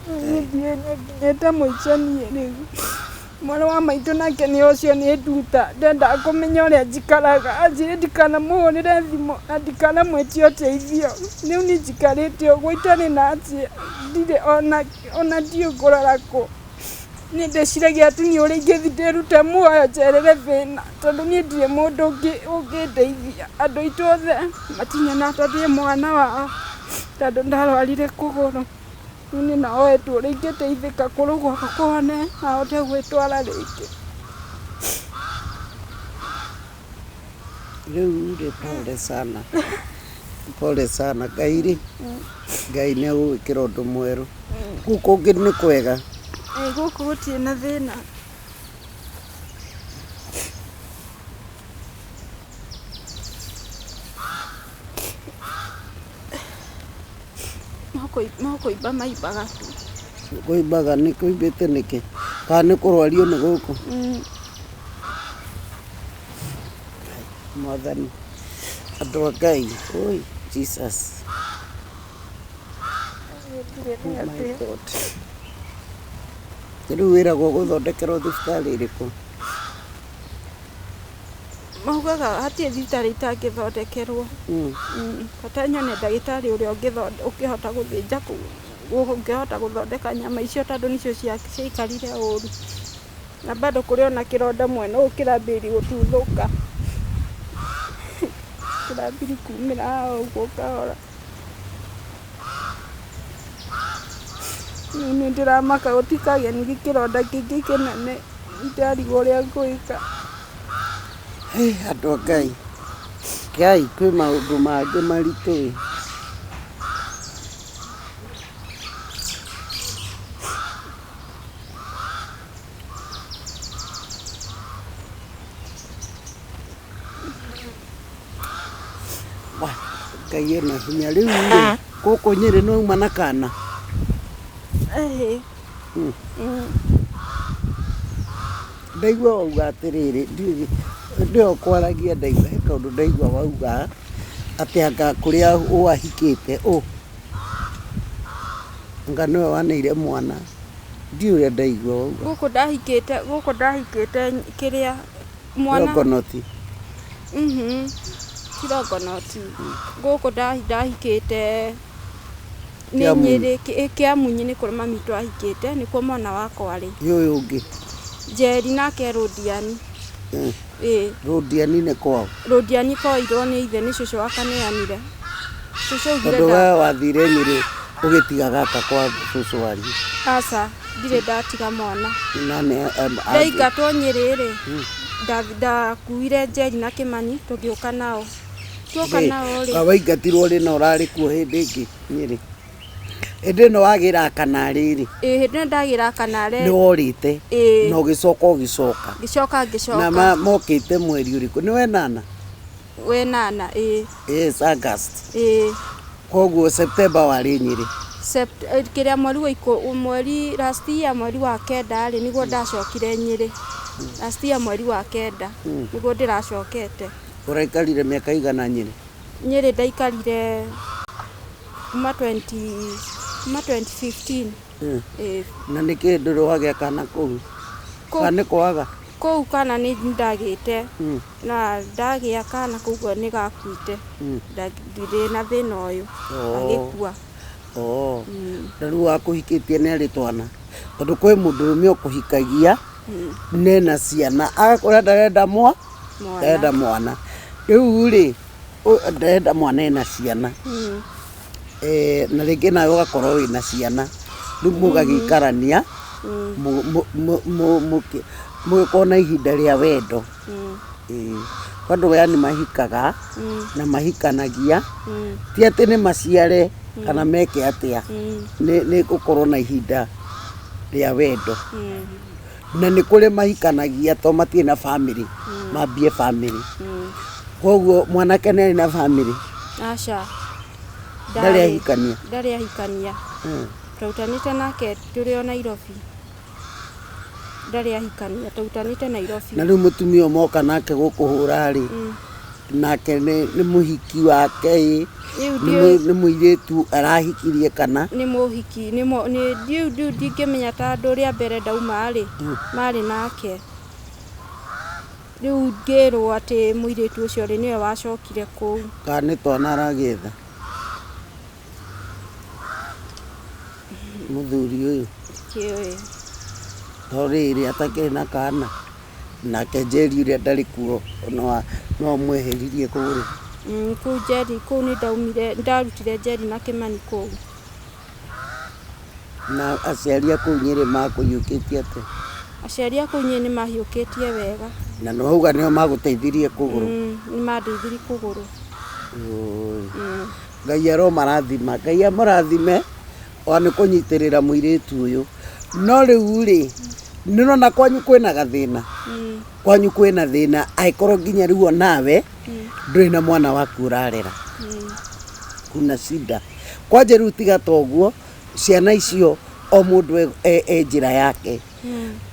nginyĩte mũico niĩ rĩu mwana wa maitũ nake nĩ ũcio nĩ nduta ndendaga kũmenya ũrĩa njikaraga anjĩrĩ ndikanamũhũrĩre thimũ na ndikanamwĩtie ũteithio rĩu nĩ njikarĩte ũguo itarĩ na njĩra ndirĩ ona ndiũĩ ngũrora kũ nĩ ndĩciragia atumia ũrĩa ingĩthiĩ ndĩrute muoyo njerere thĩna tondũ niĩ ndirĩ mũndũ ũngĩndeithia andũ aitũ othe matinyona tondũ ndĩ mwana wao tondũ ndarwarire kũgũrũ rĩu nĩ naoetwo ũrĩa ingĩteithĩka kũrũgwo kũhone na hote gwĩtwara rĩngĩ rĩu rĩ pole sana Ngai nĩ agũgwĩkĩra ũndũ mwerũ kũu kũngĩ nĩ kwega gũkũ gũtirĩ na thĩna no kũimba maimbaga tu kũimbaga nĩ kũimbĩte nĩkĩ kana nĩ kũrwario nĩ gũkũ mwathani andũ a Ngai oi Jesus rĩu wĩragwo gũthondekerwo thibitarĩ ĩrĩkũ maugaga hatirĩ thibitarĩ itangĩthondekerwo bata nyone ndagĩtarĩ ũrĩa ũngĩhota gũthĩnja ũngĩhota gũthondeka nyama icio tondũ nĩcio ciaikarire ũru na bado kũrĩ ona kĩronda mwena ũyũ kĩrambĩrĩria gũtuthũka kĩrambĩrĩria kumĩra ũguo kahora nĩ ndĩramaka gũtikagĩa ningĩ kĩronda kĩngĩ kĩnene itarigwo ũrĩa ngwĩka andũ a Ngai kwĩ maũndũ mangĩ maritũ Ngai ena hinya rĩu gũkũ Nyeri no uma na kana ndaigua wauga atĩrĩrĩ ndio kwaragia ndaigua he kaũndũ ndaigua wauga atĩ anga kũrĩa ũahikĩte anga nĩwe waneire mwana ndiũ ũrĩa ndaigua wauga gũkũ ndahikĩte kĩrĩa mwana Gonoti Kirongonoti gũkũ ndahikĩte nĩ Nyĩrĩ Kĩamunyi nĩ kũrĩ mami twahikĩte nĩkuo mwana wakwa arĩ. Ũyũ ũngĩ Njeri nake Rũndiani. Rũndiani nĩ kwao. Rũndiani koirwo nĩ ithe nĩ cũcũ wakaneanire. Cũcũ augire tondũ we wathire Nyĩrĩ ũgĩtiga gaka kwa cũcũ wanyu. Aca ndirĩ ndatiga mwana. Ndaingatwo Nyĩrĩ rĩ ndakuire Njeri na Kĩmani tũgĩũka nao. Tuoka nao rĩ. Waingatirwo rĩ na ũrarĩ kuo hĩndĩ ĩngĩ Nyĩrĩ. Hĩndĩ ĩno wagĩra kanarĩ rĩ. Hĩndĩ ĩno ndagĩra kanarĩ. Nĩ worĩte na ũgĩcoka. Ngĩcoka. Na mokĩte mweri ũrĩkũ? Nĩ wenana? Wenana August. Koguo September warĩ Nyĩrĩ. Kĩrĩa mweri last year mweri wa kenda rĩ nĩguo ndacokire Nyĩrĩ. Last year mweri wa kenda nĩguo ndĩracokete. Ũraikarire mĩaka igana Nyĩrĩ? Nyĩrĩ ndaikarire kuma 2015. Na nĩkĩ ndũrĩ wagĩa kana kũu? Kana kwaga? Kũu kana nĩ ndagĩte na ndagĩa kana koguo nĩ gakuĩte. Ndirĩ na thĩna ũyũ agĩkua. Na rĩu wakũhikĩtie nĩ arĩ twana? Tondũ kwĩ mũndũrũme ũkũhikagia nena ciana agakũra ndarenda ndarenda mwana. Rĩu rĩ ndarenda mwana ena ciana. Na rĩngĩ nawe ũgakorwo wĩna ciana rĩu mũgagĩikarania mũgĩkorwo na ihinda rĩa wendo. Andũ aya nĩ mahikaga na mahikanagia ti atĩ nĩ maciare kana meke atĩa, nĩ gũkorwo na ihinda rĩa wendo. Na nĩ kũrĩ mahikanagia to matirĩ na family mambie family. Koguo mwanake nĩ arĩ na family? Aca ndarĩ ahikania. Ndarĩ ahikania. Tũrutanĩte nake tũrĩ o Nairobi. Ndarĩ ahikania tũrutanĩte Nairobi. Na rĩu mũtumia ũmoka nake gũkũhũra rĩ nake nĩ mũhiki wake nĩ mũirĩtu arahikirie kana nĩ mũhiki nĩ ndingĩmenya ta andũ rĩa mbere ndauma rĩ marĩ nake. Rĩu ngĩrwo atĩ mũirĩtu ũcio rĩ nĩwe wacokire kũu. Kana nĩ twana aragĩetha mũthuri ũyũ? Kĩũĩ. To rĩrĩ atakĩrĩ na kana nake Njeri ũrĩa ndarĩ kuo no mweheririe kũrĩ. Kũu Njeri kũu nĩ ndarutire Njeri na Kĩmani kũu. Na aciari a kũu Nyĩrĩ makũhiũkĩtie atĩa? Aciari a kũu Nyĩrĩ nĩ mahiũkĩtie wega. Na no auga nĩo magũteithirie kũgũrũ? Nĩ mandeithirie kũgũrũ. Ngai aromarathima. Ngai amũrathime ona nĩ kũnyitĩrĩra mũirĩtu ũyũ. No rĩu rĩ nĩrona kwanyu kwĩna gathĩna. Kwanyu kwĩna thĩna angĩkorwo nginya rĩu onawe ndũrĩ na mwana waku ũrarera. Kuna shida. Kwanja rĩu tiga toguo ciana icio o mũndũ njĩra yake.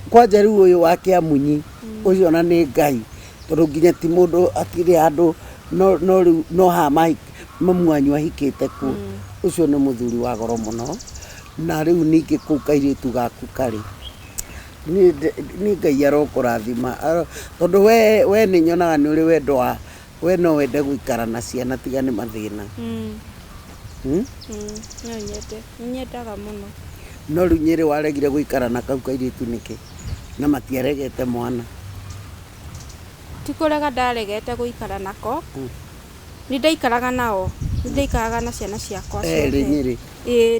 Kwanja rĩu ũyũ wa Kĩamunyi ũcio ona nĩ Ngai tondũ nginya ti mũndũ atirĩ andũ no rĩu no haha mamu wanyu ahikĩte kuo. Ũcio nĩ mũthuri wa goro mũno. Na rĩu ningĩ kũu kairĩtu gaku karĩ nĩ Ngai arokũrathima tondũ we nĩ nyonaga nĩ ũrĩ wendo wa we no wende gũikara na ciana tiga nĩ mathĩna. Nyendaga mũno. No rĩu Nyĩrĩ waregire gũikara na kau kairĩtu nĩkĩ na matiaregete mwana? Ti kũrega ndaregete gũikara nako. Nĩ ndaikaraga nao. Nĩ ndaikaraga na ciana ciakwa ciothe. Nyĩrĩ?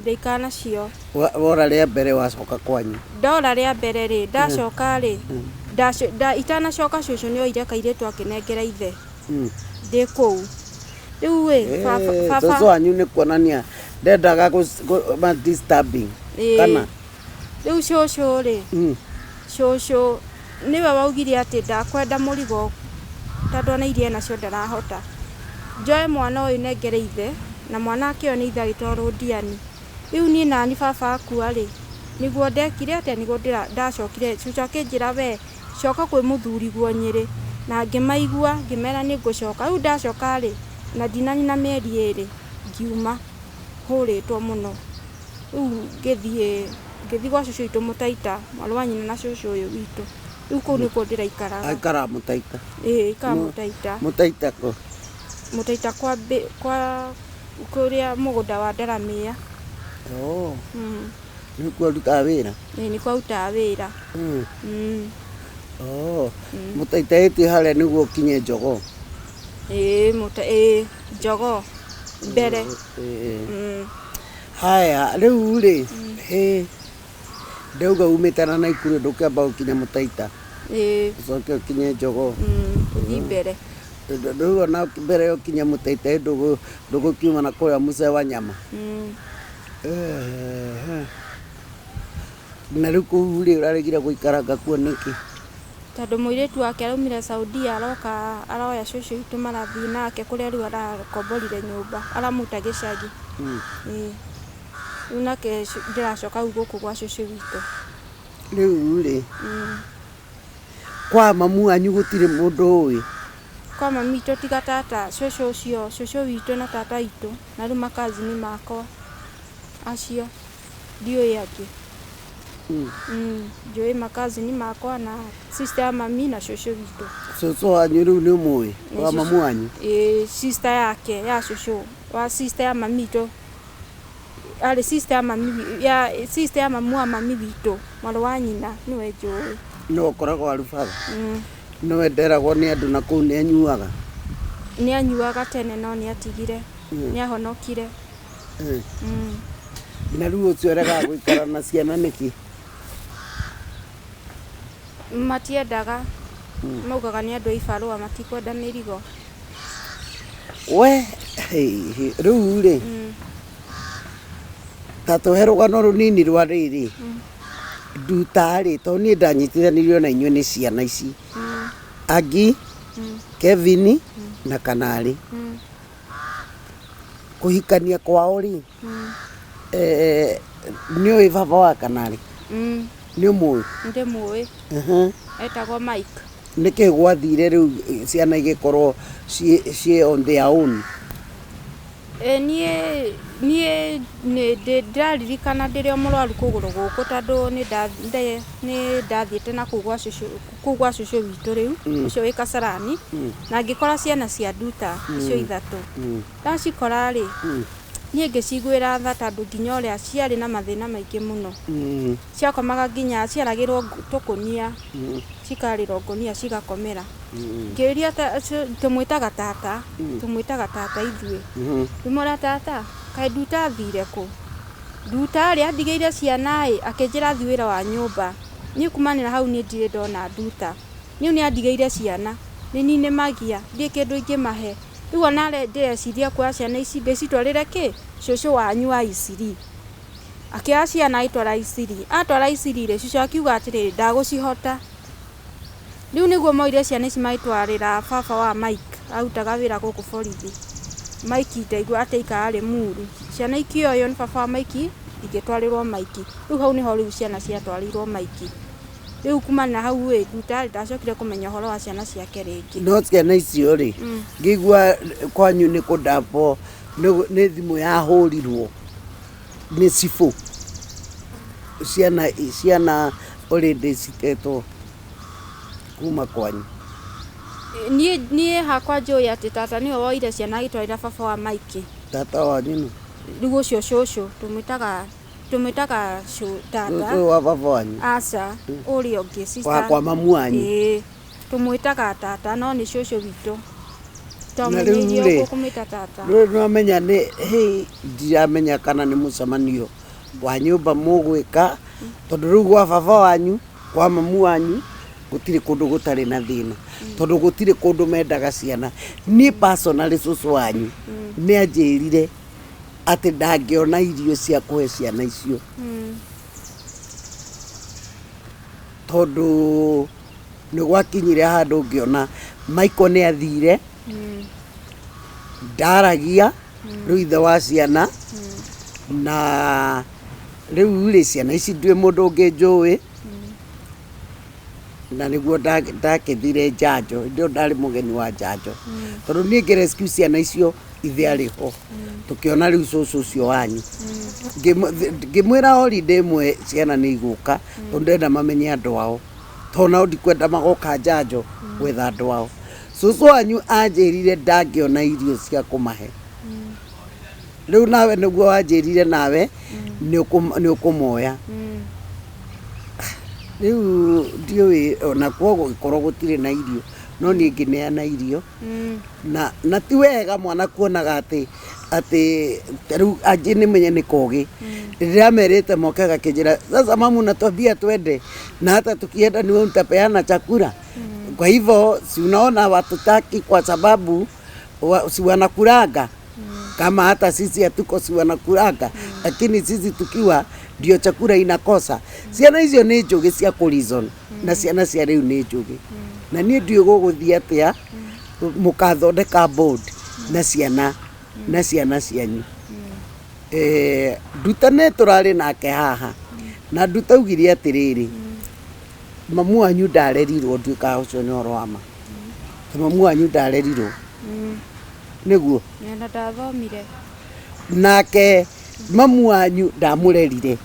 Ndaikara nacio. Wora rĩa mbere wacoka kwanyu? Ndora rĩa mbere rĩ ndacoka rĩ itanacoka cũcũ nĩ oire kairĩtu akĩnengera ithe ndĩ kũu. Rĩu baba cũcũ wanyu nĩ kuonania ndendaga disturbing kana? Rĩu cũcũ rĩ cũcũ nĩwe waugire atĩ ndakwenda mũrigo tondũ ona iria nacio ndarahota. Njoe mwana ũyũ nengere ithe na mwana akĩo nĩ ithe agĩtwarwo Ndiani. Rĩu niĩ nani baba akua rĩ nĩguo ndekire atĩa nĩguo ndacokire cũcũ akĩnjĩra we coka kwĩ mũthuri guo Nyĩrĩ na ngĩmaigua ngĩmera nĩ ngũcoka. Rĩu ndacoka rĩ na ndinanina mĩeri ĩrĩ ngiuma hũrĩtwo mũno. Rĩu ngĩthiĩ gwa cũcũ witũ Mũtaita mwarĩ wa nyina na cũcũ ũyũ witũ. Rĩu kũu nĩkuo ndĩraikaraga. Aikara Mũtaita? Aikara Mũtaita. Mũtaita kũ? Mutaita kwa kuria mugunda wa Ndaramia. Nĩ kuo rutaga wĩra? Nĩ kwa rutaga wĩra. Mũtaitahĩtie harĩa nĩguo ũkinye Njogoo? Njogoo mbere. Haya, rĩu rĩ, ndauga umĩte na Naikuru ndũkĩamba gũkinya Mũtaita? Ũcoke ũkinye Njogoo? Ũthiĩ mbere. Rĩu ona mbere ũkinye Mũtaita ndũgũkiuma na kũrĩa mũcere wa nyama? Na rĩu kũu rĩ ũraregire gũikaranga kuo nĩkĩ? Tondũ mũirĩtu wake araumire Saudia aroka aroya cũcũ witũ marathiĩ nake kũrĩa rĩu arakomborire nyũmba aramuta gĩcagi. Rĩu nake ndĩracoka rĩu gũkũ gwa cũcũ witũ. Rĩu rĩ, kwa mamu wanyu gũtirĩ mũndũ ũĩ? Kwa mami witũ tiga tata cũcũ ũcio, cũcũ witũ na tata witũ na rĩu makazini makwa acio ndiũĩ angĩ. Ndiũĩ makazini makwa na sister ya mami na cũcũ witũ. Cũcũ wanyu rĩu nĩ mũĩ wa mamu wanyu? Sister yake ya cũcũ wa sister ya mami witũ arĩ sister ya mamu wa mami witũ mwarĩ wa nyina nĩwe njũĩ. No ũkoragwo arĩ baba? Nĩwe nderagwo nĩ andũ na kũu nĩ anyuaga? Nĩ anyuaga tene no nĩ atigire, nĩ ahonokire. Na rĩu ũcio ũregaga gũikara na ciana nĩkĩ? Matiendaga, maugaga nĩ andũ a ibarũa matikwenda mĩrigo. We rĩu rĩ, ta tũhe rũgano rũnini rwa rĩrĩ, nduta rĩ, tondũ niĩ ndanyitithanirio na inyuĩ nĩ ciana ici, Agi, Kevin na Kanari, kũhikania kwao rĩ, nĩũĩ baba wa Kanari? Nĩ ũmũĩ? Ndĩmũĩ, etagwo Mike. Nĩkĩ gwathire rĩu ciana igĩkorwo ciĩ on their own? Niĩ ndĩraririkana ndĩrĩ o mũrwaru kũgũrũ gũkũ tondũ nĩ ndathiĩte na kũu gwa cũcũ witũ rĩu ũcio wĩ Kasarani na ngĩkora ciana cia nduta icio ithatũ. Ndacikora rĩ, niĩ ngĩciguĩra tha tondũ nginya ũrĩa ciarĩ na mathĩna maingĩ mũno. Ciakomaga nginya ciaragĩrwo tũkũnia cikarĩrwo ngũnia cigakomera. Ngĩũria tũmwĩtaga tata ithuĩ. Ndĩmwĩra tata, kaĩ nduta athire kũ? Nduta rĩ andigĩire ciana akĩnjĩra athiĩ wĩra wa nyũmba. Niĩ kumanĩra hau niĩ ndirĩ ndona nduta. Niĩ nĩ andigĩire ciana, nĩ niĩ nĩ magia, ndirĩ kĩndũ ingĩmahe. Rĩu ona ndĩreciria kuoya ciana ici ndĩcitwarĩre kĩ? Cũcũ wanyu wa Isiri. Akĩoya ciana agĩtwara Isiri. Atwara Isiri rĩ, cũcũ akiuga atĩrĩrĩ ndagũcihota. Rĩu nĩguo moire ciana ici magĩtwarĩra baba wa Mike arutaga wĩra gũkũ borithi. Mike ndaigua atĩ ikarĩ Muru. Ciana ikĩoywo nĩ baba wa Mike igĩtwarĩrwo Mike. Rĩu hau nĩho rĩu ciana ciatwarirwo Mike. Rĩu kumana hau nduta ndacokire kũmenya ũhoro wa ciana ciake rĩngĩ. No ciana icio rĩ, ngĩigua kwanyu nĩ kũndambo nĩ thimũ yahũrirwo nĩ cibũ. Ciana already citetwo kuma kwanyu. Niĩ hakwa njũĩ atĩ tata nĩwe woire ciana agĩtwarĩra baba wa Mike. Tata wanyu nĩ? Rĩu ũcio cũcũ tũmwĩtaga tata. Cũcũ wa baba wanyu? Aca, ũrĩa ũngĩ sister. Kwa mamu wanyu? Tũmwĩtaga tata no nĩ cũcũ witũ. Tũmenyeire ũguo kũmwĩta tata. Rĩu nĩwamenya ndiramenya kana nĩ mũcemanio wa nyũmba mũgwĩka tondũ rĩu gwa baba wanyu kwa mamu wanyu gũtirĩ kũndũ gũtarĩ na thĩna tondũ gũtirĩ kũndũ mendaga ciana. Niĩ personally cũcũ wanyu nĩ anjĩrire atĩ ndangĩona irio cia kũhe ciana icio tondũ nĩ gwakinyire handũ ngĩona Michael nĩ athire ndaragia rĩu ithe wa ciana na rĩu rĩ ciana ici ndũĩ mũndũ ũngĩ njũĩ na nĩguo ndakĩthire njanjo ndio ndarĩ mũgeni wa njanjo tondũ niĩ ngĩrescue ciana icio ithe arĩ ho tũkĩona rĩu cũcũ ũcio wanyu ngĩmwĩra holiday ĩmwe ciana nĩ igũka tondũ ndenda mamenye andũ ao tondũ nao ndikwenda magoka njanjo gwetha andũ ao cucu wanyu anjĩrire ndangĩona irio cia kũmahe rĩu nawe nĩguo wanjĩrire nawe nĩ ũkũmoya rĩu ndiũĩ ona kuo gũgĩkorwo gũtirĩ na irio no niĩ ngĩneana irio na ti wega mwana kuonaga atĩ rĩu anjĩ nĩmenye nĩ kogĩ ndĩramerĩte moke gakĩnjĩra sasa mamu natwambia twende na hata tukienda niwe mtapeana chakula kwa hivyo si unaona watutaki kwa sababu si wanakulaga kama hata sisi hatuko si wanakulaga lakini sisi tukiwa ndio chakula inakosa ciana icio nĩ njũgĩ cia kũreason na ciana cia rĩu nĩ njũgĩ na niĩ ndiũ gũgũthiĩ atĩa mũkathondeka board na ciana cianyu nduta nĩ tũrarĩ nake haha na nduta augire atĩrĩrĩ mamu wanyu ndarerirwo nduĩkaga ũcio nĩ ũhoro wa ma mamu wanyu ndarerirwo nĩguo na ndathomire nake mamu wanyu ndamũrerire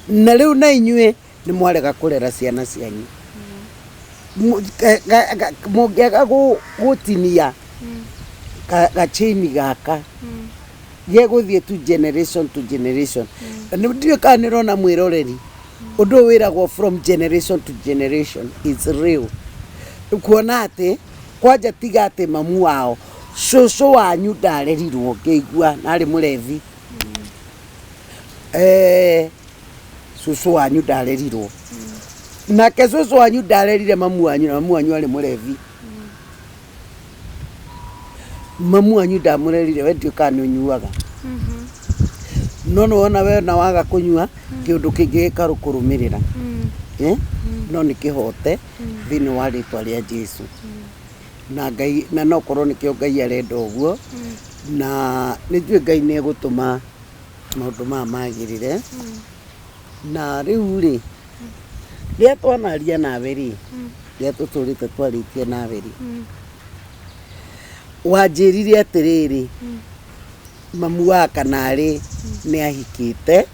na rĩu na inyuĩ nĩ mwarega kũrera ciana cianyu mũngĩaga gũtinia gachaini gaka gegũthiĩ to generation to generation ndiũĩ kana nĩrona mwĩroreri ũndũ ũyũ wĩragwo from generation to generation is real kuona atĩ kwanja tiga atĩ mamu wao cũcũ wanyu ndarerirwo ngĩigua narĩ mũrethi cũcũ wanyu ndarerirwo nake cũcũ wanyu ndarerire mamu wanyu na mamu wanyu arĩ mũrethi mamu wanyu ndamũrerire we ndiũĩ kana nĩ ũnyuaga no nĩwona we na waga kũnyua kĩũndũ kĩngĩ gĩkarũkũrũmĩrĩra no nĩ kĩhote thĩinĩ wa rĩtwa rĩa Jesũ na Ngai na no korwo nĩkĩo Ngai arenda ũguo na nĩnjũĩ Ngai nĩ egũtũma maũndũ maya magĩrĩre na rĩu rĩ rĩrĩa twanaria nawe rĩ rĩrĩa tũtũrĩte twarĩtie nawe rĩ wanjĩrire atĩrĩrĩ mamu wa kanarĩ nĩ ahikĩte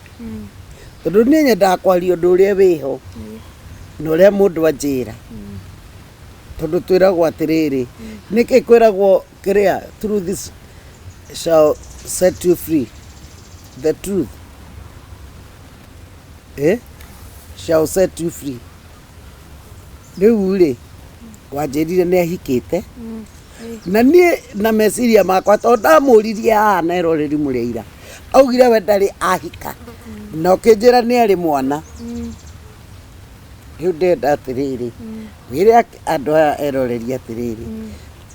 tondũ niĩ nyendaga kwaria ũndũ ũrĩa wĩho na ũrĩa mũndũ anjĩra tondũ twĩragwo atĩrĩrĩ nĩkĩ kwĩragwo kĩrĩa truth shall set you free the truth shall set you free rĩu rĩ wanjĩrire nĩ ahikĩte na niĩ na meciria makwa tondũ ndamũririe haha na eroreri mũrĩa ira augire we ndarĩ ahika na ũkĩnjĩra nĩ arĩ mwana rĩu ndenda atĩrĩrĩ wĩre andũ aya eroreri atĩrĩrĩ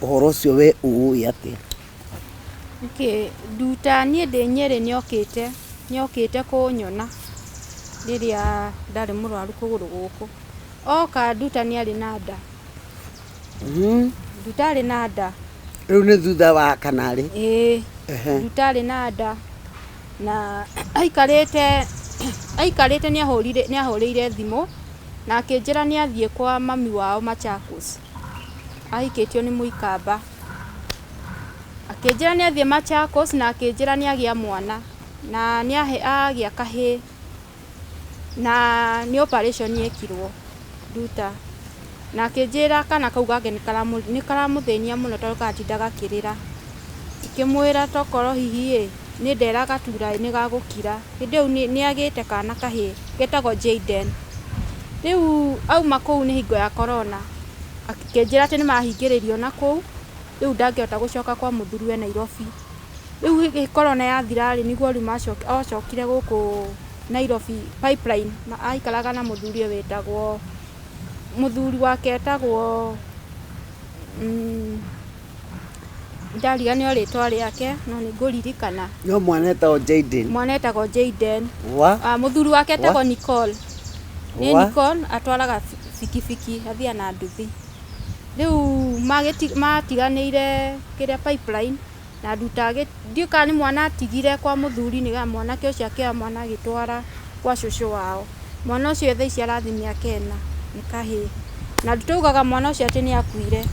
ũhoro ũcio we ũũĩ atĩa nduta niĩ ndĩ Nyĩrĩ nĩokĩte kũnyona rĩrĩa ndarĩ mũrwaru kũgũrũ gũkũ oka nduta nĩ arĩ na nda nduta arĩ na nda rĩu nĩ thutha wa kanarĩ nduta arĩ na nda na aikarĩte nĩahũrĩire thimũ na akĩnjĩra nĩ athiĩ kwa mami wao Machakos ahikĩtio nĩ Mũikamba akĩnjĩra nĩ athiĩ Machakos na akĩnjĩra nĩ agĩa mwana na nĩ agĩa kahĩĩ na nĩ operation yekirwo nduta na akĩnjĩra kana kau gake nĩ karamũthĩnia mũno tondũ gatindaga kĩrĩra ikĩmwĩra tokorwo hihi nĩ ndera gatura nĩ gagũkira hĩndĩ ĩyo nĩ agĩte kana kahĩĩ getagwo Jayden rĩu auma kũu nĩ hingo ya corona akĩnjĩra atĩ nĩ mahingĩrĩrio na kũu rĩu ndangĩhota gũcoka kwa mũthuriwe Nairobi rĩu corona yathira-rĩ nĩguo rĩu acokire gũkũ Nairobi pipeline aikaraga na mũthuriwe wetagwo mũthuri wake etagwo ndariganĩrwo rĩtwa rĩake no nĩ ngũririkana no mwana etagwo Jayden mũthuri wake etagwo Nicole Nicole atwaraga bikibiki athia na nduthi rĩu matiganĩire kĩrĩa pipeline na nduta ndiũĩ kana nĩ mwana atigire kwa mũthuri nĩgetha mwanake ũcio akĩoya mwana agĩtwara kwa cũcũ wao mwana ũcio thaa ici arathi mĩaka 4 nĩ kahĩĩ na ndutaugaga mwana ũcio atĩ nĩ akuire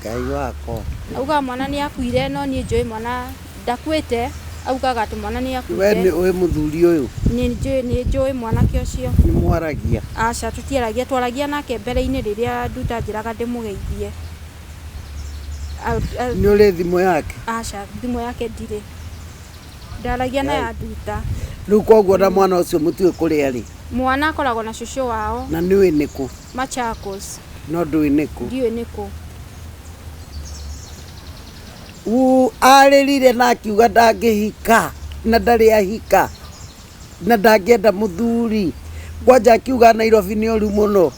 Ngai wakwa augaga mwana nĩ akuire no niĩ njũĩ mwana ndakuĩte augaga atĩ mwana nĩ akuire we nĩ mũthuri ũyũ nĩ njũĩ mwanake ũcio nĩ mwaragia aca tũtiaragia twaragia nake mbere-inĩ rĩrĩa nduta njĩraga ndĩmũgeithie Nĩ ũrĩ thimũ yake? Aca, thimũ yake ndirĩ. Ndaragia na ya nduta. Rĩu koguo na mwana ũcio mũtiũĩ kũrĩa arĩ? Mwana akoragwo na cũcũ wao. Na nĩũĩ nĩ kũ? Machakos. No ndũĩ nĩ kũ? Ndiũĩ nĩ kũ. Arĩrire na akiuga ndangĩhika na ndarĩ ahika na ndangĩenda mũthuri. Kwanja akiuga Nairobi nĩ ũru mũno.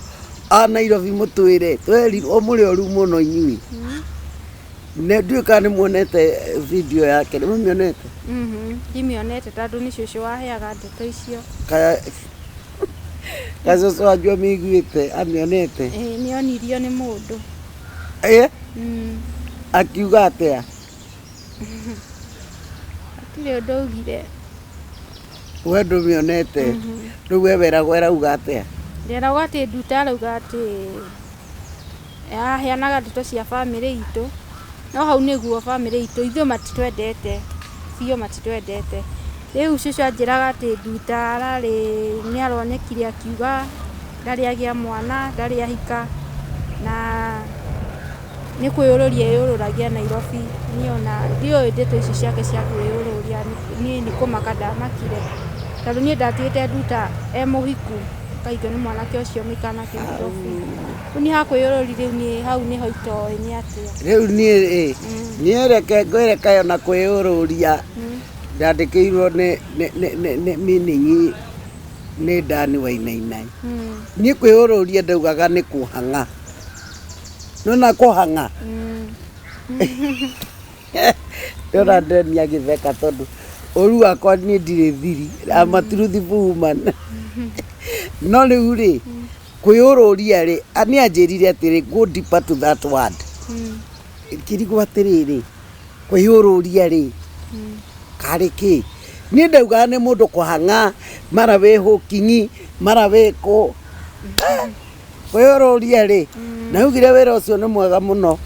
Nairobi mũtwĩre twerirwo mũrĩ ũru mũno inyuĩ. Nĩ ndiũĩ kana nĩ muonete video yake, nĩ mũmĩonete? Ndimĩonete tondũ nĩ cũcũ waheaga ndeto icio. Cũcũ wanyu amĩiguĩte amĩonete? Nĩonirio nĩ mũndũ. Akiuga atĩa? Hatirĩ ũndũ augire. We ndũmĩonete? Rĩu we weragwo erauga atĩa? Nderagwo atĩ nduta arauga atĩ yaheanaga ndeto cia bamĩrĩ itũ, no hau nĩguo bamĩrĩ itũ ithuĩ matitwendete, biũ matitwendete. Rĩu cũcũ anjĩraga atĩ nduta ararĩ nĩaronekire akiuga ndarĩ agĩa mwana, ndarĩ ahika, na nĩ kwĩyũrũria yũrũragia Nairobi. Niĩ ona ndiũĩ ndeto ici ciake cia kwĩyũrũria, niĩ nĩ kũmaka ndamakire tondũ niĩ ndatuĩte nduta mũhiku kaigua nĩ mwanake ũcio mũikanake Nairobi. Rĩu nĩ hakwĩyũrũri rĩu niĩ hau nĩho itoĩ nĩ atĩa. Rĩu niĩ reke ngwĩreka ona kwĩyũrũria ndandĩkĩirwo nĩ mĩnĩnyi nĩ Ndani Wainainai. Niĩ kwĩyũrũria ndaugaga nĩ kũhang'a. Nona kũhang'a. Ndona Ndeni agĩtheka tondũ ũru wakwa niĩ ndirĩ thiri. I'm a truthful woman. No rĩu rĩ kwĩyũrũria rĩ nĩ anjĩrire atĩrĩ go deeper to that word. Kĩrigwo atĩrĩrĩ kwĩyũrũria rĩ karĩ kĩ? Niĩ ndaugaga nĩ mũndũ kũhang'a mara wĩ hũkinyi mara wĩ kũ. Kwĩyũrũria rĩ na augire wĩra ũcio nĩ mwega mũno.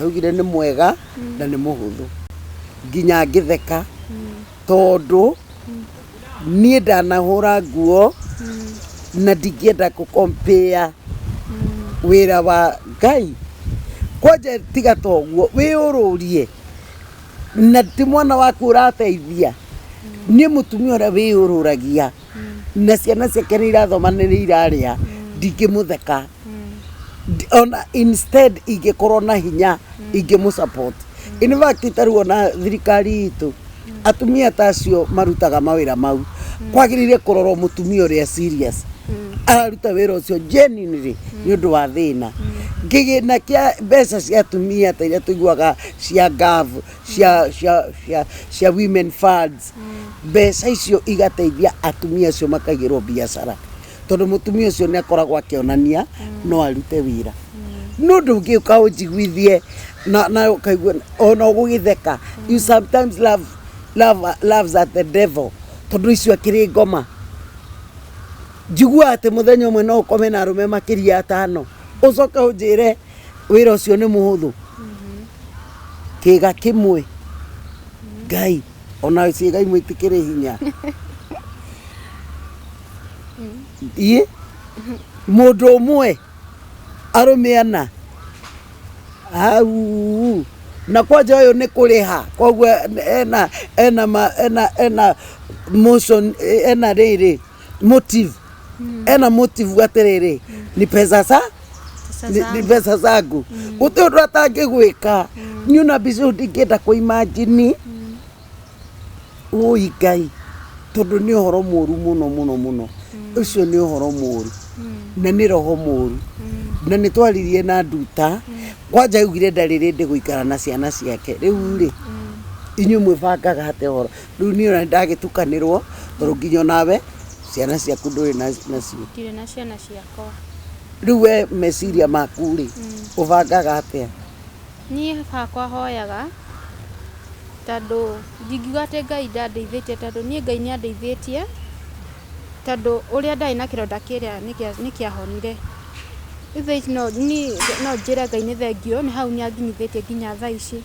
Augire nĩ mwega na nĩ mũhũthũ. Nginya ngĩtheka tondũ niĩ ndanahũra nguo na ndingĩenda gũcompare wĩra wa Ngai. Kwanja tiga toguo wĩyũrũrie na ti mwana waku ũrateithia. Niĩ mũtumia ũrĩa wĩyũrũragia na ciana ciake nĩ irathoma nĩ irarĩa ndingĩmũtheka. Ona instead ingĩkorwo na hinya ingĩmũsupport. In fact tarĩu ona thirikari itũ atumia ta acio marutaga mawĩra mau. Kwagĩrĩire kũrorwo mũtumia ũrĩa serious araruta wĩra ũcio genuinely nĩ ũndũ wa thĩna. Kĩgĩna kĩa mbeca cia atumia ta iria tũiguaga cia GAV cia women funds, mbeca icio igateithia atumia acio makaigĩrwo biacara tondũ mũtumia ũcio nĩ akoragwo akĩonania no arute wĩra. No ndũngĩũka ũnjiguithie na ũkaigua ona ũgũgĩtheka. You sometimes loves at the devil tondũ icio akĩrĩ ngoma. Njigua atĩ mũthenya ũmwe no ũkome na arũme makĩria 5 ũcoke ũnjĩre wĩra ũcio nĩ mũhũthũ. Kĩga kĩmwe Ngai ona ciĩga imwe itikĩrĩ hinya. Mũndũ ũmwe arũme 4 na kwanja ũyũ nĩ kũrĩha koguo ena motion ena rĩrĩ motive ena motive atĩrĩrĩ ni pesa zangu gũtirĩ ũndũ atangĩgwĩka. Niĩ ona mbica ndingĩenda kũimagine. Ũi Ngai tondũ nĩ ũhoro mũru mũno. Ũcio nĩ ũhoro mũru na nĩ roho mũru na nĩ twaririe na nduta. Kwanja augire ndarĩ rĩndĩ gũikara na ciana ciake. Rĩu rĩ inyuĩ mwĩbangaga atĩa ũhoro? Rĩu niĩ ona ndagĩtukanĩrwo tondũ nginya nawe ciana ciaku ndũrĩ nacio. Ndirĩ na ciana ciakwa. Rĩu we meciria maku rĩ ũbangaga atĩa? Niĩ hakwa hoyaga tondũ ndingiuga atĩ Ngai ndandeithĩtie tondũ niĩ Ngai nĩ andeithĩtie tondũ ũrĩa ndarĩ na kĩronda kĩrĩa nĩ kĩahonire. No njĩre Ngai nĩ thengio nĩ hau nĩ anginyithĩtie nginya thaa ici.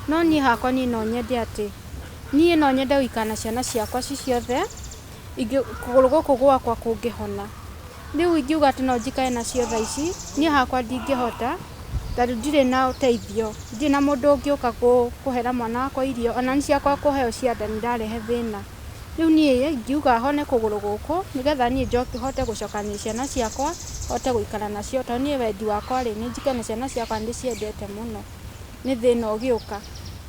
No niĩ hakwa niĩ no nyende atĩ niĩ no nyende gũikara na ciana ciakwa ciothe kũgũrũ gũkũ gwakwa kũngĩhona. Rĩu ingiuga atĩ no njikare nacio thaa ici niĩ hakwa ndingĩhota tondũ ndirĩ na ũteithio, ndirĩ na mũndũ ũngĩũka kũhera mwana wakwa irio, ona nĩ ciakwa kũheo cia nda nĩndarehe thĩna. Rĩu niĩ ngiuga hone kũgũrũ gũkũ nĩgetha niĩ hote gũcokanĩria ciana ciakwa, hote gũikara nacio, tondũ niĩ wendi wakwa rĩ, nĩ njike na ciana ciakwa ndĩciendete mũno, nĩ thĩna ũgĩũka.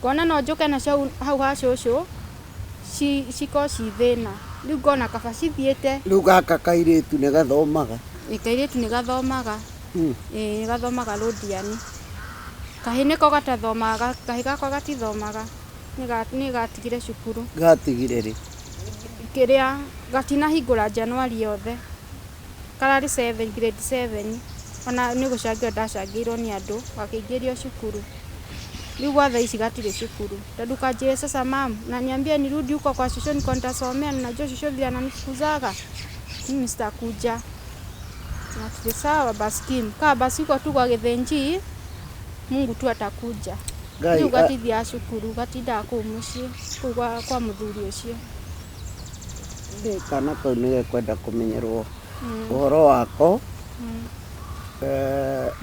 Ngona no njũke nacio hau ha cũcũ cikorwo ci thĩna, rĩu ngona kaba cithiĩte. Rĩu gaka kairĩtu nĩ gathomaga? Kairĩtu nĩ gathomaga, nĩ gathomaga Rũndiani. Kahĩ nĩko gatathomaga, kahĩ gakwa gatithomaga, nĩ gatigire cukuru. Gatigire rĩ? Kĩrĩa gatinahingũra Januari yothe, kararĩ grade 7, ona nĩ gũcangĩrwo ndacangĩirwo nĩ andũ gakĩingĩrio cukuru. Rĩu gwa thaa ici gatirĩ cukuru, tondũ kanjĩrĩ sasa mam, na niambie nirudi huko kwa shosho niko nitasomea, najua shosho vile ananifukuzaga, mimi sitakuja. Na tuwe sawa basi Kim, kaa basi huko tu kwa Gĩthĩnji, Mungu tu atakuja. Rĩu gatithia cukuru, gatinda kũu mũciĩ, kũu kwa mũthuri ũcio. Kana kau nĩ gekwenda kũmenyerwo ũhoro wako,